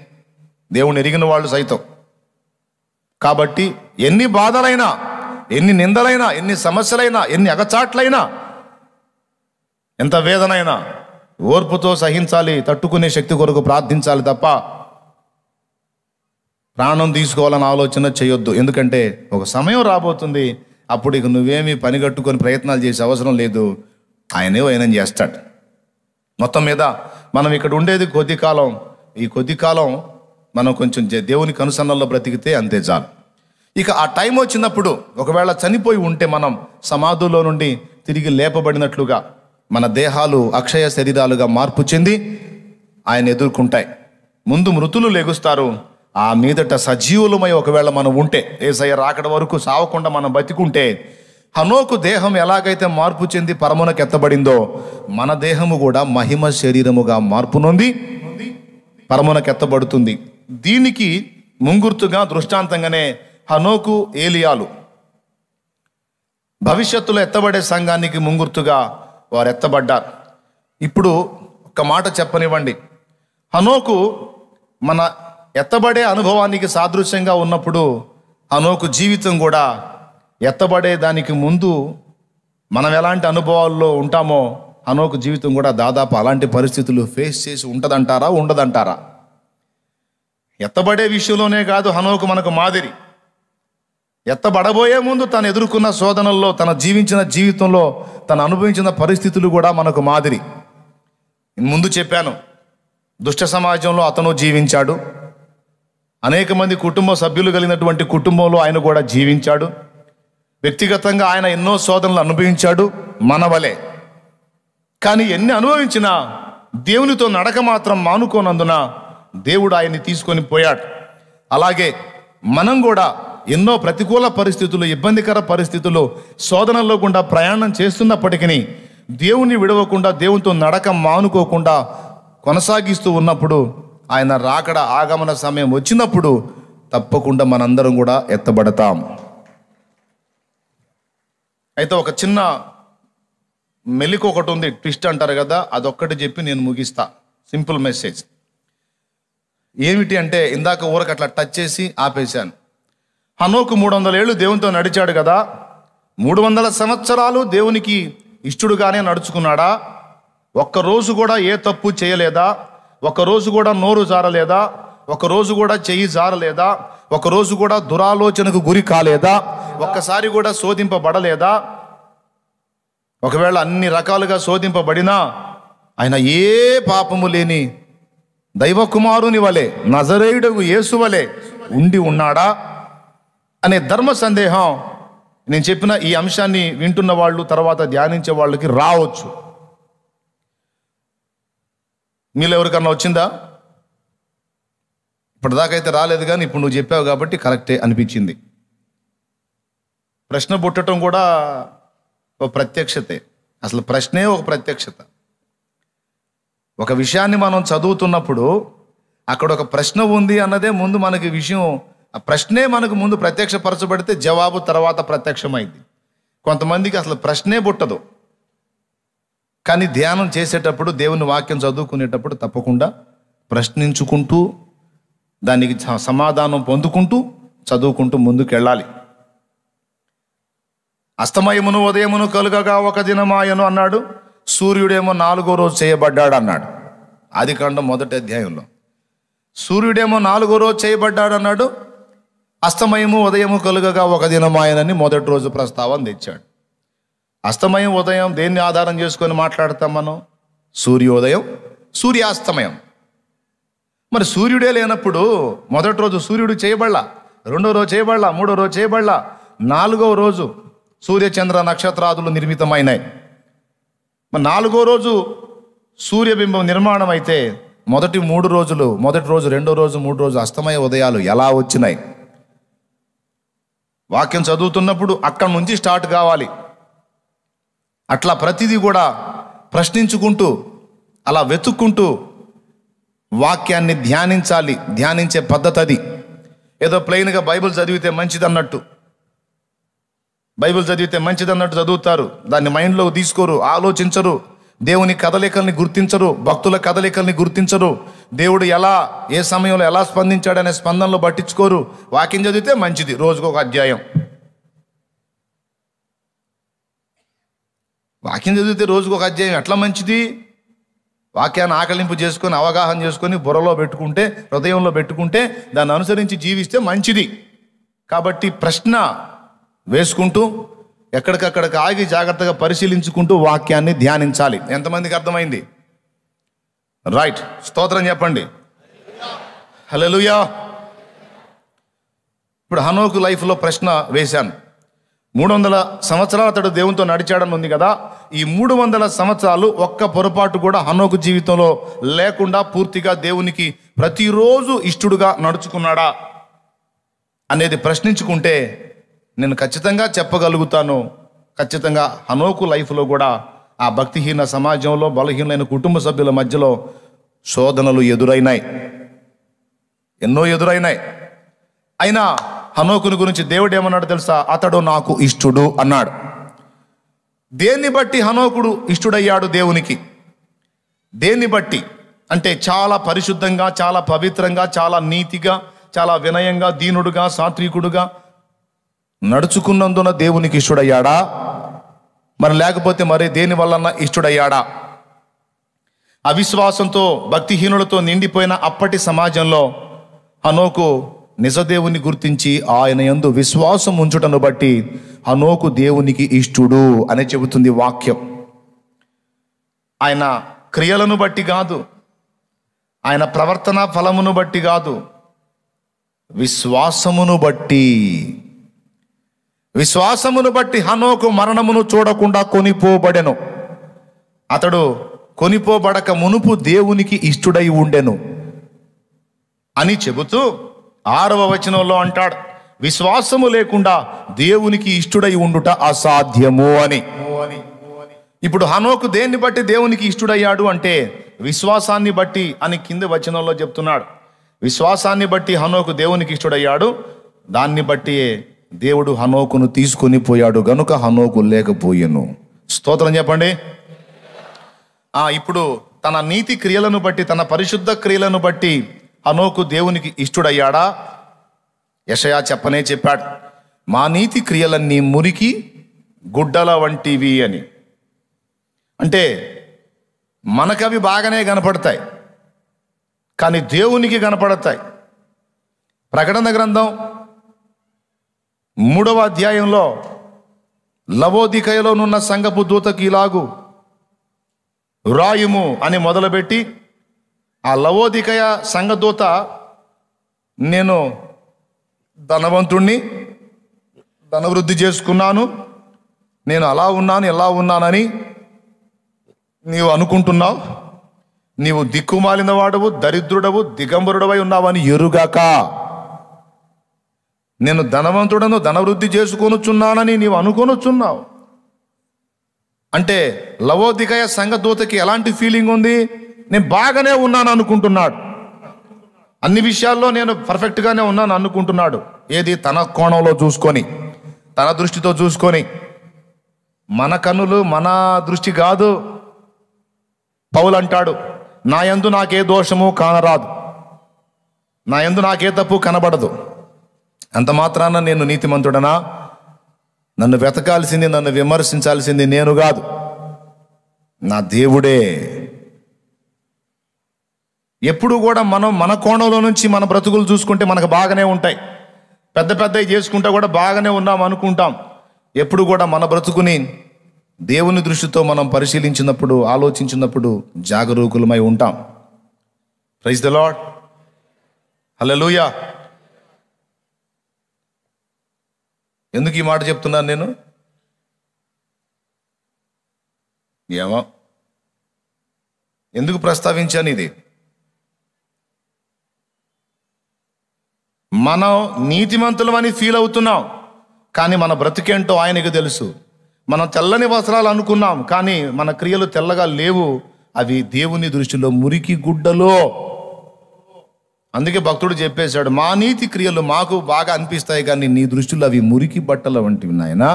దేవుని ఎరిగిన వాళ్ళు సైతం. కాబట్టి ఎన్ని బాధలైనా, ఎన్ని నిందలైనా, ఎన్ని సమస్యలైనా, ఎన్ని అగచాట్లైనా, ఎంత వేదనైనా ఓర్పుతో సహించాలి, తట్టుకునే శక్తి కొరకు ప్రార్థించాలి తప్ప ప్రాణం తీసుకోవాలని ఆలోచన చేయొద్దు. ఎందుకంటే ఒక సమయం రాబోతుంది, అప్పుడు ఇక నువ్వేమీ పని కట్టుకొని ప్రయత్నాలు చేసే అవసరం లేదు, ఆయన చేస్తాడు. మొత్తం మీద మనం ఇక్కడ ఉండేది కొద్ది కాలం. ఈ కొద్ది కాలం మనం కొంచెం దేవునికి అనుసరణలో బ్రతికితే అంతే చాలు. ఇక ఆ టైం వచ్చినప్పుడు ఒకవేళ చనిపోయి ఉంటే మనం సమాధుల్లో నుండి తిరిగి లేపబడినట్లుగా మన దేహాలు అక్షయ శరీరాలుగా మార్పు చెంది ఆయన ఎదుర్కొంటాయి. ముందు మృతులు లెగుస్తారు, ఆ మీదట సజీవులమై ఒకవేళ మనం ఉంటే, యేసయ్య రాకడ వరకు సావకుండా మనం బతికుంటే, హనోకు దేహం ఎలాగైతే మార్పు చెంది పరమునకు ఎత్తబడిందో మన దేహము కూడా మహిమ శరీరముగా మార్పు నొంది పరమునకు ఎత్తబడుతుంది. దీనికి ముంగుర్తుగా దృష్టాంతంగానే హనోకు ఏలియాలు భవిష్యత్తులో ఎత్తబడే సంఘానికి ముంగుర్తుగా వారు ఎత్తబడ్డారు. ఇప్పుడు ఒక మాట చెప్పనివ్వండి, హనోకు మన ఎత్తబడే అనుభవానికి సాదృశ్యంగా ఉన్నప్పుడు హనోకు జీవితం కూడా ఎత్తబడే దానికి ముందు మనం ఎలాంటి అనుభవాల్లో ఉంటామో హనోకు జీవితం కూడా దాదాపు అలాంటి పరిస్థితులు ఫేస్ చేసి ఉంటుందంటారా, ఉండదంటారా? ఎత్తబడే విషయంలోనే కాదు హనోకు మనకు మాదిరి. ఎత్తబడబోయే ముందు తను ఎదుర్కొన్న శోధనల్లో, తన జీవించిన జీవితంలో తను అనుభవించిన పరిస్థితులు కూడా మనకు మాదిరి. ముందు చెప్పాను, దుష్ట సమాజంలో అతను జీవించాడు. అనేక మంది కుటుంబ సభ్యులు కలిగినటువంటి కుటుంబంలో ఆయన కూడా జీవించాడు. వ్యక్తిగతంగా ఆయన ఎన్నో శోధనలు అనుభవించాడు మన వలె. కానీ ఎన్ని అనుభవించినా దేవునితో నడక మాత్రం మానుకోనందున దేవుడు ఆయన్ని తీసుకొని పోయాడు. అలాగే మనం కూడా ఎన్నో ప్రతికూల పరిస్థితులు, ఇబ్బందికర పరిస్థితులు, శోధనల్లో గుండా ప్రయాణం చేస్తున్నప్పటికీ దేవుని విడవకుండా, దేవునితో నడక మానుకోకుండా కొనసాగిస్తూ ఉన్నప్పుడు ఆయన రాకడ ఆగమన సమయం వచ్చినప్పుడు తప్పకుండా మనందరం కూడా ఎత్తబడతాం. అయితే ఒక చిన్న మెలిక ఒకటి ఉంది, ట్విస్ట్ అంటారు కదా, అదొక్కటి చెప్పి నేను ముగిస్తా. సింపుల్ మెసేజ్ ఏమిటి అంటే, ఇందాక ఊరకు అట్లా టచ్ చేసి ఆపేశాను. హనోకు 300 ఏళ్ళు దేవునితో నడిచాడు కదా, 300 సంవత్సరాలు దేవునికి ఇష్టడుగానే నడుచుకున్నాడా? ఒక్కరోజు కూడా ఏ తప్పు చేయలేదా? ఒకరోజు కూడా నోరు జారలేదా? ఒకరోజు కూడా చెయ్యి జారలేదా? ఒకరోజు కూడా దురాలోచనకు గురి కాలేదా? ఒక్కసారి కూడా శోధింపబడలేదా? ఒకవేళ అన్ని రకాలుగా శోధింపబడినా ఆయన ఏ పాపము లేని దైవ కుమారుని వలె, నజరేయుడగు యేసు వలె ఉండి ఉన్నాడా అనే ధర్మ సందేహం నేను చెప్పిన ఈ అంశాన్ని వింటున్న వాళ్ళు, తర్వాత ధ్యానించే వాళ్ళకి రావచ్చు. మీలో ఎవరికన్నా వచ్చిందా? ఇప్పటిదాకైతే రాలేదు, కానీ ఇప్పుడు నువ్వు చెప్పావు కాబట్టి కరెక్టే అనిపించింది. ప్రశ్న పుట్టడం కూడా ఒక ప్రత్యక్షతే. అసలు ప్రశ్నే ఒక ప్రత్యక్షత. ఒక విషయాన్ని మనం చదువుతున్నప్పుడు అక్కడ ఒక ప్రశ్న ఉంది అన్నదే ముందు మనకి విషయం, ఆ ప్రశ్నే మనకు ముందు ప్రత్యక్షపరచబడితే జవాబు తర్వాత ప్రత్యక్షమైంది. కొంతమందికి అసలు ప్రశ్నే పుట్టదు. కానీ ధ్యానం చేసేటప్పుడు, దేవుని వాక్యం చదువుకునేటప్పుడు తప్పకుండా ప్రశ్నించుకుంటూ, దానికి సమాధానం పొందుకుంటూ, చదువుకుంటూ ముందుకెళ్ళాలి. అస్తమయమును ఉదయమును కలుగగా ఒక దినమాయను అన్నాడు, సూర్యుడేమో 4వ రోజు చేయబడ్డాడు అన్నాడు. ఆదికాండం 1వ అధ్యాయంలో సూర్యుడేమో 4వ రోజు చేయబడ్డాడు అన్నాడు. అస్తమయము ఉదయము కలుగగా ఒక దినమాయనని మొదటి రోజు ప్రస్తావన తెచ్చాడు. అస్తమయం, ఉదయం దేన్ని ఆధారం చేసుకొని మాట్లాడతాం మనం? సూర్యోదయం, సూర్యాస్తమయం. మరి సూర్యుడే లేనప్పుడు మొదటి రోజు సూర్యుడు చేయబడలా, 2వ రోజు చేయబడలా, 3వ రోజు చేయబడలా, 4వ రోజు సూర్యచంద్ర నక్షత్రాదులు నిర్మితమైనాయి. మరి 4వ రోజు సూర్యబింబం నిర్మాణం అయితే మొదటి 3 రోజులు, మొదటి రోజు, 2వ రోజు, 3వ రోజు అస్తమయ ఉదయాలు ఎలా వచ్చినాయి? వాక్యం చదువుతున్నప్పుడు అక్కడి నుంచి స్టార్ట్ కావాలి. అట్లా ప్రతిదీ కూడా ప్రశ్నించుకుంటూ, అలా వెతుక్కుంటూ వాక్యాన్ని ధ్యానించాలి. ధ్యానించే పద్ధతి అది. ఏదో ప్లెయిన్గా బైబిల్ చదివితే మంచిదన్నట్టు, బైబిల్ చదివితే మంచిదన్నట్టు చదువుతారు, దాన్ని మైండ్లో తీసుకోరు, ఆలోచించరు, దేవుని కదలికల్ని గుర్తించరు, భక్తుల కదలికల్ని గుర్తించరు, దేవుడు ఎలా, ఏ సమయంలో ఎలా స్పందించాడనే స్పందనలో పట్టించుకోరు. వాక్యం చదివితే మంచిది, రోజుకు ఒక అధ్యాయం. వాక్యం చదివితే రోజుకు ఒక అధ్యాయం ఎట్లా మంచిది? వాక్యాన్ని ఆకలింపు చేసుకొని, అవగాహన చేసుకొని, బుర్రలో పెట్టుకుంటే, హృదయంలో పెట్టుకుంటే, దాన్ని అనుసరించి జీవిస్తే మంచిది. కాబట్టి ప్రశ్న వేసుకుంటూ ఎక్కడికక్కడికి ఆగి జాగ్రత్తగా పరిశీలించుకుంటూ వాక్యాన్ని ధ్యానించాలి. ఎంతమందికి అర్థమైంది? రైట్, స్తోత్రం చెప్పండి. హల్లెలూయా. ఇప్పుడు హనోకు లైఫ్లో ప్రశ్న వేశాను. 300 సంవత్సరాలు అతడు దేవునితో నడిచాడని ఉంది కదా. ఈ 300 సంవత్సరాలు ఒక్క పొరపాటు కూడా హనోకు జీవితంలో లేకుండా పూర్తిగా దేవునికి ప్రతిరోజు ఇష్టడుగా నడుచుకున్నాడా అనేది ప్రశ్నించుకుంటే నేను ఖచ్చితంగా చెప్పగలుగుతాను. ఖచ్చితంగా హనోకు లైఫ్లో కూడా ఆ భక్తిహీన సమాజంలో బలహీనమైన కుటుంబ సభ్యుల మధ్యలో శోధనలు ఎదురైనాయి, ఎన్నో ఎదురైనాయి. అయినా హనోకుని గురించి దేవుడు ఏమన్నాడు తెలుసా? అతడు నాకు ఇష్టుడు అన్నాడు. దేన్ని బట్టి హనోకుడు ఇష్టుడయ్యాడు దేవునికి? దేన్ని బట్టి అంటే చాలా పరిశుద్ధంగా, చాలా పవిత్రంగా, చాలా నీతిగా, చాలా వినయంగా, దీనుడుగా, సాత్వికుడుగా నడుచుకున్నందున దేవునికి ఇష్టుడయ్యాడా? మరి లేకపోతే మరి దేని వలన ఇష్టుడయ్యాడా? అవిశ్వాసంతో భక్తిహీనులతో నిండిపోయిన అప్పటి సమాజంలో హనోకు నిజదేవుని గుర్తించి ఆయన యందు విశ్వాసం ఉంచుటను బట్టి హనోకు దేవునికి ఇష్టుడు అని చెబుతుంది వాక్యం. ఆయన క్రియలను బట్టి కాదు, ఆయన ప్రవర్తన ఫలమును బట్టి కాదు, విశ్వాసమును బట్టి. విశ్వాసమును బట్టి హనోకు మరణమును చూడకుండా కొనిపోబడెను. అతడు కొనిపోబడక మునుపు దేవునికి ఇష్టుడై ఉండెను అని చెబుతూ 6వ వచనంలో అంటాడు, విశ్వాసము లేకుండా దేవునికి ఇష్టుడై ఉండుట అసాధ్యము అని. ఇప్పుడు హనోకు దేన్ని బట్టి దేవునికి ఇష్టుడయ్యాడు అంటే విశ్వాసాన్ని బట్టి అని కింది వచనంలో చెప్తున్నాడు. విశ్వాసాన్ని బట్టి హనోకు దేవునికి ఇష్టుడయ్యాడు. దాన్ని బట్టి దేవుడు హనోకును తీసుకొని పోయాడు గనుక హనోకు లేకపోయెను. స్తోత్రం చెప్పండి. ఇప్పుడు తన నీతి క్రియలను బట్టి, తన పరిశుద్ధ క్రియలను బట్టి హనోకు దేవునికి ఇష్టుడయ్యాడా? యెషయా చెప్పనే చెప్పాడు, మా నీతి క్రియలన్నీ మురికి గుడ్డల వంటివి అని. అంటే మనకవి బాగానే కనపడతాయి, కానీ దేవునికి కనపడతాయి. ప్రకటన గ్రంథం 3వ అధ్యాయంలో లవోదికయలోనున్న సంఘపు దూతకి ఇలాగు రాయుము అని మొదలుపెట్టి, ఆ లవోదికయ సంఘదూత, నేను ధనవంతుణ్ణి, ధనవృద్ధి చేసుకున్నాను, నేను అలా ఉన్నాను ఎలా ఉన్నానని నీవు అనుకుంటున్నావు. నీవు దిక్కుమాలిన వాడవు, దరిద్రుడవు, దిగంబరుడవై ఉన్నావని ఎరుగాక, నేను ధనవంతుడను, ధనవృద్ధి చేసుకొనుచున్నానని నీవు అనుకొనుచున్నావు. అంటే లవోదికయ సంఘదూతకి ఎలాంటి ఫీలింగ్ ఉంది? నేను బాగానే ఉన్నాను అనుకుంటున్నాడు. అన్ని విషయాల్లో నేను పర్ఫెక్ట్గానే ఉన్నాను అనుకుంటున్నాడు. ఏది? తన కోణంలో చూసుకొని, తన దృష్టితో చూసుకొని. మన కన్నులు, మన దృష్టి కాదు. పౌలు అంటాడు, నా యందు నాకే దోషము కానరాదు, నా యందు నాకే తప్పు కనబడదు. అంత మాత్రాన నేను నీతిమంతుడనా? నన్ను వెతకాల్సింది, నన్ను విమర్శించాల్సింది నేను కాదు, నా దేవుడే. ఎప్పుడు కూడా మనం మన కోణంలో నుంచి మన బ్రతుకులు చూసుకుంటే మనకు బాగానే ఉంటాయి. పెద్ద పెద్దవి చేసుకుంటే కూడా బాగానే ఉన్నాం అనుకుంటాం. ఎప్పుడు కూడా మన బ్రతుకుని దేవుని దృష్టితో మనం పరిశీలించినప్పుడు, ఆలోచించినప్పుడు జాగరూకులమై ఉంటాం. Praise the lord. హల్లెలూయా. ఎందుకు ఈ మాట చెప్తున్నాను నేను? ఏమో ఎందుకు ప్రస్తావించాను ఇది? మనం నీతిమంతులమని ఫీల్ అవుతున్నాం, కానీ మన బ్రతికేంటో ఆయనకు తెలుసు. మనం తెల్లని వస్త్రాలు అనుకున్నాం, కానీ మన క్రియలు తెల్లగా లేవు. అవి దేవుని దృష్టిలో మురికి గుడ్డలో. అందుకే భక్తుడు చెప్పేశాడు, మా నీతి క్రియలు మాకు బాగా అనిపిస్తాయి, కానీ నీ దృష్టిలో అవి మురికి బట్టల వంటివి నాయనా.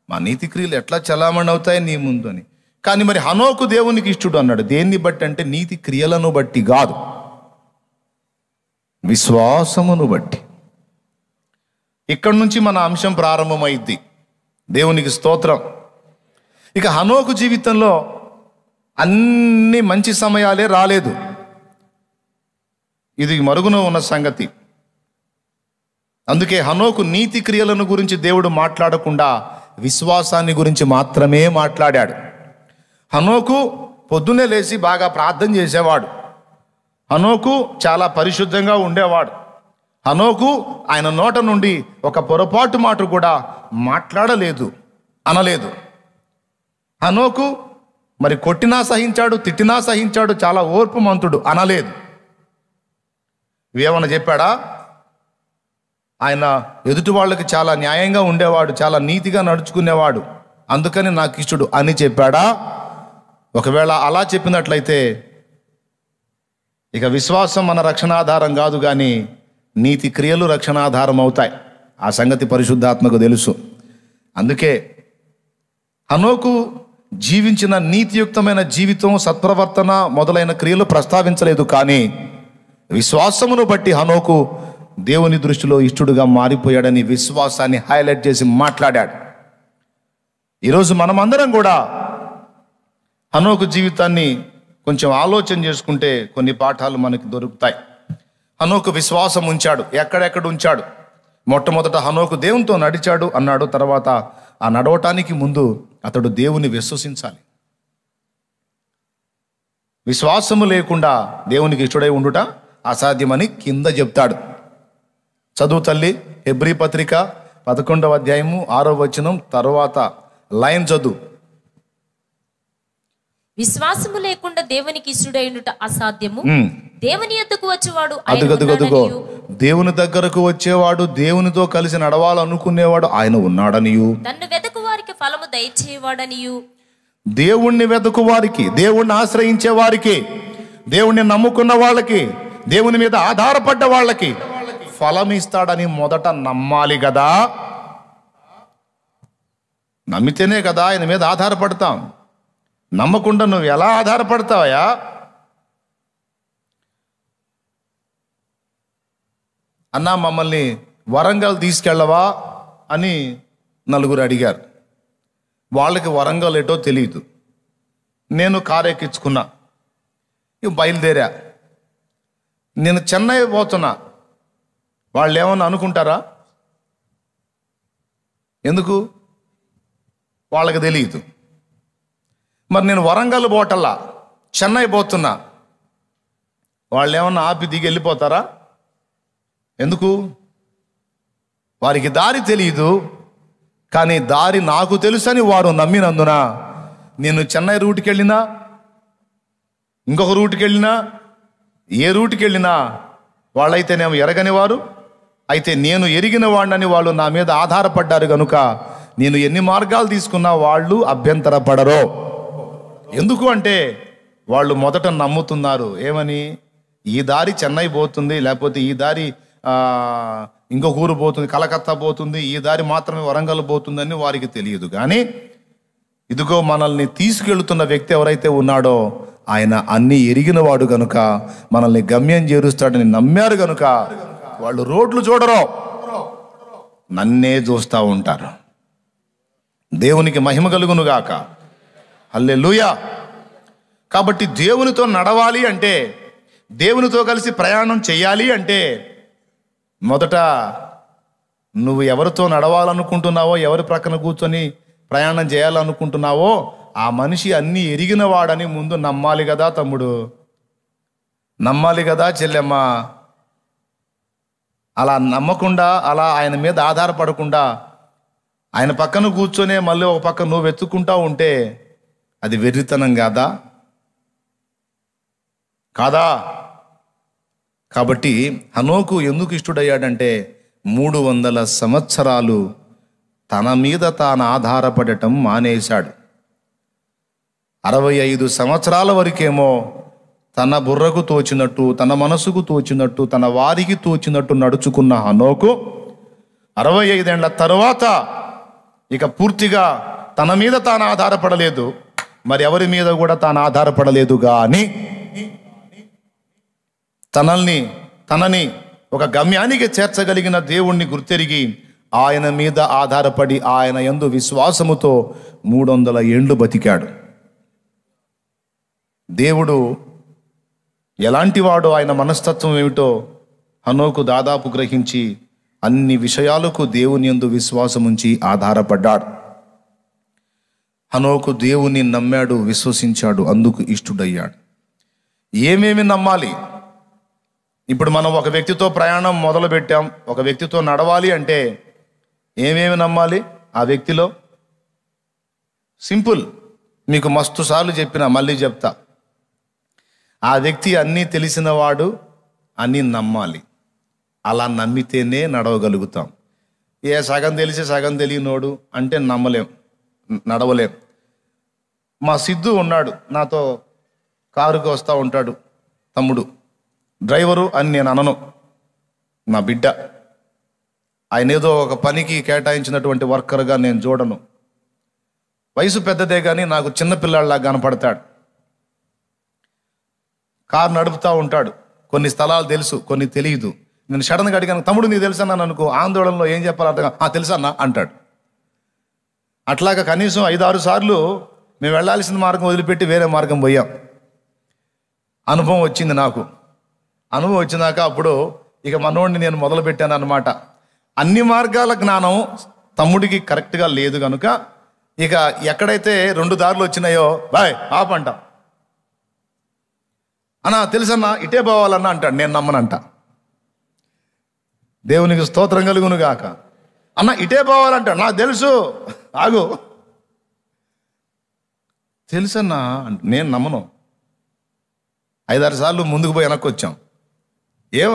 మా నీతి క్రియలు ఎట్లా చలామణి అవుతాయి నీ ముందు అని. కానీ మరి హనోకు దేవునికి ఇష్టుడు అన్నాడు. దేన్ని బట్టి అంటే నీతి క్రియలను బట్టి కాదు, విశ్వాసమును బట్టి. ఇక్కడి నుంచి మన అంశం ప్రారంభమైద్ది. దేవునికి స్తోత్రం. ఇక హనోకు జీవితంలో అన్ని మంచి సమయాలే రాలేదు. ఇది మరుగున ఉన్న సంగతి. అందుకే హనోకు నీతి క్రియలను గురించి దేవుడు మాట్లాడకుండా విశ్వాసాన్ని గురించి మాత్రమే మాట్లాడాడు. హనోకు పొద్దున్నే లేచి బాగా ప్రార్థన చేసేవాడు. హనోకు చాలా పరిశుద్ధంగా ఉండేవాడు. హనోకు ఆయన నోట నుండి ఒక పొరపాటు మాట కూడా మాట్లాడలేదు, అనలేదు. హనోకు మరి కొట్టినా సహించాడు, తిట్టినా సహించాడు, చాలా ఓర్పుమంతుడు అనలేదు. ఏమన్నా చెప్పాడా? ఆయన ఎదుటి వాళ్ళకి చాలా న్యాయంగా ఉండేవాడు, చాలా నీతిగా నడుచుకునేవాడు, అందుకని నాకు ఇష్టడు అని చెప్పాడా? ఒకవేళ అలా చెప్పినట్లయితే ఇక విశ్వాసం మన రక్షణాధారం కాదు, కానీ నీతి క్రియలు రక్షణాధారం అవుతాయి. ఆ సంగతి పరిశుద్ధాత్మకు తెలుసు. అందుకే హనోకు జీవించిన నీతియుక్తమైన జీవితం, సత్ప్రవర్తన మొదలైన క్రియలు ప్రస్తావించలేదు, కానీ విశ్వాసమును బట్టి హనోకు దేవుని దృష్టిలో ఇష్టడుగా మారిపోయాడని విశ్వాసాన్ని హైలైట్ చేసి మాట్లాడాడు. ఈరోజు మనమందరం కూడా హనోకు జీవితాన్ని కొంచెం ఆలోచన చేసుకుంటే కొన్ని పాఠాలు మనకి దొరుకుతాయి. హనోకు విశ్వాసం ఉంచాడు. ఎక్కడెక్కడ ఉంచాడు? మొట్టమొదట హనోకు దేవునితో నడిచాడు అన్నాడు. తర్వాత ఆ నడవటానికి ముందు అతడు దేవుని విశ్వసించాలి. విశ్వాసము లేకుండా దేవునికి ఇష్టడై ఉండుట అసాధ్యమని కింద చెప్తాడు. చదువు తల్లి, హెబ్రీ పత్రిక 11వ అధ్యాయము 6వ వచనం తర్వాత లైన్ చదువు. విశ్వాసము లేకుండా దేవునికి ఇష్టడైనట అసాధ్యము. దేవుని యొద్దకు వచ్చేవాడు అదుగదుగదుగో దేవుని దగ్గరకు వచ్చేవాడు, దేవునితో కలిసి నడవాలనుకునేవాడు ఆయన ఉన్నాడనియు, తన్ను వెదకు వారికి ఫలము దయచేవాడనియు. దేవుణ్ణి వెదకు వారికి, దేవుణ్ణి ఆశ్రయించే వారికి, దేవుణ్ణి నమ్ముకున్న వాళ్ళకి, దేవుని మీద ఆధారపడ్డ వాళ్ళకి ఫలం ఇస్తాడని మొదట నమ్మాలి కదా. నమ్మితేనే కదా ఆయన మీద ఆధారపడతాం. నమ్మకుండా నువ్వు ఎలా ఆధారపడతావయా? అన్నా మమ్మల్ని వరంగల్ తీసుకెళ్ళవా అని నలుగురు అడిగారు. వాళ్ళకి వరంగల్ ఏటో తెలియదు. నేను కారు ఎక్కించుకున్నా, బయలుదేరా. నేను చెన్నై పోతున్నా. వాళ్ళు ఏమన్నా అనుకుంటారా? ఎందుకు? వాళ్ళకి తెలియదు. మరి నేను వరంగల్ పోటల్లా చెన్నై పోతున్నా, వాళ్ళు ఏమన్నా ఆపి దిగి వెళ్ళిపోతారా? ఎందుకు? వారికి దారి తెలియదు, కానీ దారి నాకు తెలుసని వారు నమ్మినందున నేను చెన్నై రూట్కి వెళ్ళినా, ఇంకొక రూట్కి వెళ్ళినా, ఏ రూట్కి వెళ్ళినా వాళ్ళైతేనేమో ఎరగని వారు, అయితే నేను ఎరిగిన వాడిని వాళ్ళు నా మీద ఆధారపడ్డారు కనుక నేను ఎన్ని మార్గాలు తీసుకున్నా వాళ్ళు అభ్యంతరపడరు. ఎందుకు అంటే వాళ్ళు మొదట నమ్ముతున్నారు. ఏమని? ఈ దారి చెన్నై పోతుంది, లేకపోతే ఈ దారి ఇంకొక ఊరు పోతుంది, కలకత్తా పోతుంది, ఈ దారి మాత్రమే వరంగల్ పోతుందని వారికి తెలియదు. కానీ ఇదిగో మనల్ని తీసుకెళ్తున్న వ్యక్తి ఎవరైతే ఉన్నాడో ఆయన అన్నీ ఎరిగినవాడు కనుక మనల్ని గమ్యం చేరుస్తాడని నమ్మారు కనుక వాళ్ళు రోడ్లు చూడరు, నన్నే చూస్తూ ఉంటారు. దేవునికి మహిమ కలుగునుగాక. హల్లెలూయా. కాబట్టి దేవునితో నడవాలి అంటే, దేవునితో కలిసి ప్రయాణం చేయాలి అంటే మొదట నువ్వు ఎవరితో నడవాలనుకుంటున్నావో, ఎవరి ప్రక్కన కూర్చొని ప్రయాణం చేయాలనుకుంటున్నావో ఆ మనిషి అన్నీ ఎరిగినవాడని ముందు నమ్మాలి కదా తమ్ముడు, నమ్మాలి కదా చెల్లెమ్మ. అలా నమ్మకుండా, అలా ఆయన మీద ఆధారపడకుండా ఆయన పక్కన కూర్చొనే మళ్ళీ ఒక పక్క నువ్వు వెతుక్కుంటా ఉంటే అది వెర్రితనం కాదా? కాదా? కాబట్టి హనోకు ఎందుకు ఇష్టడయ్యాడంటే 300 సంవత్సరాలు తన మీద తాను ఆధారపడటం మానేశాడు. 65 సంవత్సరాల వరకేమో తన బుర్రకు తోచినట్టు, తన మనసుకు తోచినట్టు, తన వారికి తోచినట్టు నడుచుకున్న హనోకు 65 ఏళ్ల తరువాత ఇక పూర్తిగా తన మీద తాను ఆధారపడలేదు, మరి ఎవరి మీద కూడా తాను ఆధారపడలేదు. కానీ తనని ఒక గమ్యానికి చేర్చగలిగిన దేవుణ్ణి గుర్తెరిగి ఆయన మీద ఆధారపడి ఆయన యందు విశ్వాసముతో 300 ఏండ్లు బతికాడు. దేవుడు ఎలాంటి వాడో, ఆయన మనస్తత్వం ఏమిటో హనోకు దాదాపు గ్రహించి అన్ని విషయాలకు దేవుని యందు విశ్వాసముంచి ఆధారపడ్డాడు. హనోకు దేవుని నమ్మాడు, విశ్వసించాడు, అందుకు ఇష్టుడయ్యాడు. ఏమేమి నమ్మాలి? ఇప్పుడు మనం ఒక వ్యక్తితో ప్రయాణం మొదలు పెట్టాం, ఒక వ్యక్తితో నడవాలి అంటే ఏమేమి నమ్మాలి ఆ వ్యక్తిలో? సింపుల్, మీకు మస్తు సార్లు చెప్పినా మళ్ళీ చెప్తా. ఆ వ్యక్తి అన్నీ తెలిసినవాడు, అన్నీ నమ్మాలి. అలా నమ్మితేనే నడవగలుగుతాం. సగం తెలిసి సగం తెలియనోడు అంటే నమ్మలేం, నడవలేం. మా సిద్ధు ఉన్నాడు, నాతో కారుకి వస్తూ ఉంటాడు, తమ్ముడు డ్రైవరు అని నేను అనను, నా బిడ్డ. ఆయన ఏదో ఒక పనికి కేటాయించినటువంటి వర్కర్గా నేను చూడను. వయసు పెద్దదే కానీ నాకు చిన్నపిల్లాడిలా కనపడతాడు. కారు నడుపుతూ ఉంటాడు, కొన్ని స్థలాలు తెలుసు, కొన్ని తెలియదు. నేను సడన్గా అడిగాను, తమ్ముడు నీకు తెలుసన్నాను అనుకో, ఆందోళనలో ఏం చెప్పాలి అర్థం, తెలుసన్నా అంటాడు. అట్లాగా కనీసం 5-6 సార్లు మేము వెళ్ళాల్సిన మార్గం వదిలిపెట్టి వేరే మార్గం పోయాం. అనుభవం వచ్చింది నాకు. అనుభవం వచ్చినాక అప్పుడు ఇక మనోడిని నేను మొదలుపెట్టాను అన్నమాట. అన్ని మార్గాల జ్ఞానం తమ్ముడికి కరెక్ట్గా లేదు కనుక ఇక ఎక్కడైతే 2 దారులు వచ్చినాయో బాయ్ ఆపంట. అన్నా తెలుసన్నా ఇటే పోవాలన్నా అంటాడు, నేను నమ్మనంట. దేవునికి స్తోత్రం కలుగును గాక. అన్న ఇటే పోవాలంటాడు, నాకు తెలుసు, ఆగు. తెలుసన్నా నేను నమ్మను. 5-6 సార్లు ముందుకు పోయి వెనక్కి వచ్చాం.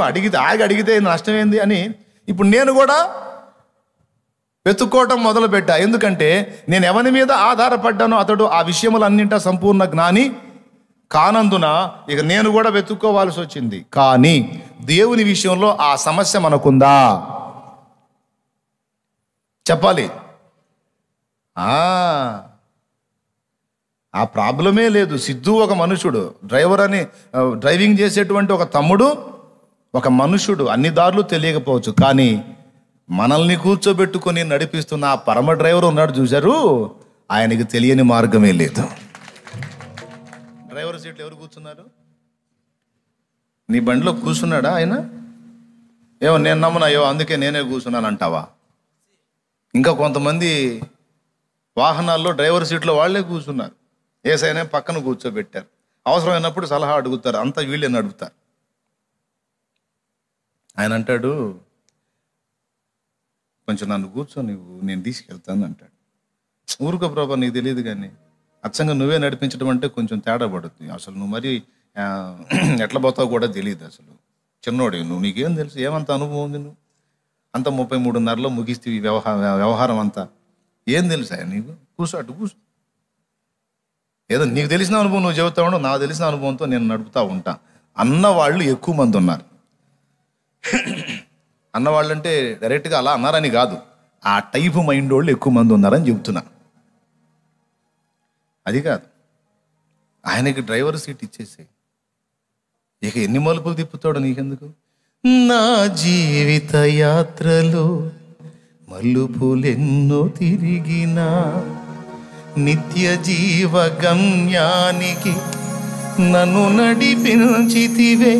అడిగితే అడిగితే నష్టం ఏంది అని ఇప్పుడు నేను కూడా వెతుక్కోవటం మొదలు పెట్టా. ఎందుకంటే నేను ఎవరి మీద ఆధారపడ్డానో అతడు ఆ విషయములన్నింటా సంపూర్ణ జ్ఞాని కానందున ఇక నేను కూడా వెతుక్కోవాల్సి వచ్చింది. కానీ దేవుని విషయంలో ఆ సమస్య మనకుందా చెప్పాలి. ఆ ప్రాబ్లమే లేదు. సిద్ధు ఒక మనుషుడు, డ్రైవింగ్ చేసేటువంటి ఒక తమ్ముడు ఒక మనుషుడు. అన్ని దారులు తెలియకపోవచ్చు, కానీ మనల్ని కూర్చోబెట్టుకొని నడిపిస్తున్న ఆ పరమ డ్రైవర్ ఉన్నాడు చూశారు, ఆయనకి తెలియని మార్గమే లేదు. డ్రైవర్ సీట్లు ఎవరు కూర్చున్నారు? నీ బండిలో కూర్చున్నాడా ఆయన? నేను నమ్మనయ్యో అందుకే నేనే కూర్చున్నాను అంటావా? ఇంకా కొంతమంది వాహనాల్లో డ్రైవర్ సీట్లో వాళ్ళే కూర్చున్నారు, ఏసైనా పక్కన కూర్చోబెట్టారు. అవసరమైనప్పుడు సలహా అడుగుతారు, అంతా వీళ్ళే నడుపుతారు. ఆయన అంటాడు, కొంచెం నన్ను కూర్చో, నేను తీసుకెళ్తాను అంటాడు. ఊరుకో ప్రభా, నీకు తెలియదు కానీ అచ్చంగా నువ్వే నడిపించడం అంటే కొంచెం తేడా పడుతుంది. అసలు నువ్వు మరి ఎట్లా పోతావు కూడా తెలియదు. అసలు చిన్నోడే నువ్వు, నీకేం తెలుసు, ఏమంత అనుభవం ఉంది, నువ్వు అంత 33:30లో ముగిస్తే వ్యవహారం అంతా ఏం తెలుసా నీకు? కూర్చో, అటు కూర్చో. ఏదో నీకు తెలిసిన అనుభవం నువ్వు చెబుతా ఉండవు, నాకు తెలిసిన అనుభవంతో నేను నడుపుతా ఉంటా అన్నవాళ్ళు ఎక్కువ మంది ఉన్నారు. అన్నవాళ్ళు అంటే డైరెక్ట్గా అలా అన్నారని కాదు, ఆ టైపు మైండ్ వాళ్ళు ఎక్కువ మంది ఉన్నారని చెబుతున్నా. అది కాదు, ఆయనకి డ్రైవర్ సీట్ ఇచ్చేసి ఇక ఎన్ని మలుపులు తిప్పుతాడు నీకెందుకు? నా జీవిత యాత్రలో మలుపులెన్నో తిరిగినా నిత్య జీవ గమ్యానికి నన్ను నడిపించితివే,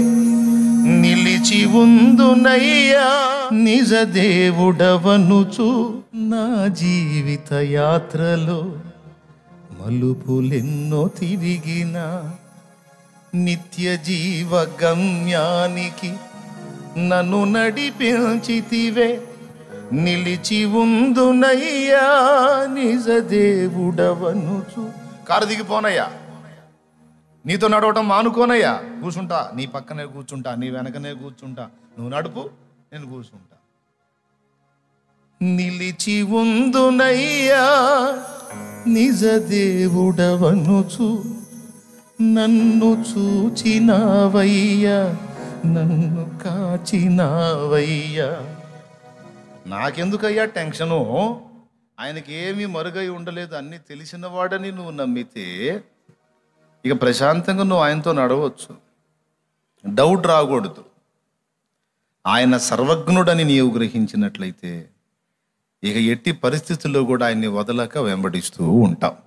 నిలిచి ఉందునయ్యా నిజ దేవుడవనుచు. నా జీవిత యాత్రలో మలుపులెన్నో తిరిగినా నిత్య జీవ గమ్యానికి నన్ను నడిపించితివే, నిలిచి ఉందునయ్యా నిజ దేవుడవనుచు. కారు దిగిపోనయ్యా, నీతో నడవటం మానుకోనయ్యా, కూర్చుంటా, నీ పక్కనే కూర్చుంటా, నీ వెనకనే కూర్చుంటా, నువ్వు నడుపు, నేను కూర్చుంటా. నిలిచి ఉందునయ్యా నిజ దేవుడవనుచు, నన్ను చూచినావయ్యా, నన్ను కాచినావయ్యా. నాకెందుకయ్యా టెన్షను? ఆయనకి ఏమీ మరుగై ఉండలేదు, అన్నీ తెలిసిన వాడని నువ్వు నమ్మితే ఇక ప్రశాంతంగా నువ్వు ఆయనతో నడవచ్చు, డౌట్ రాకూడదు. ఆయన సర్వజ్ఞుడని నీవు గ్రహించినట్లయితే ఇక ఎట్టి పరిస్థితుల్లో కూడా ఆయన్ని వదలక వెంబడిస్తూ ఉంటావు.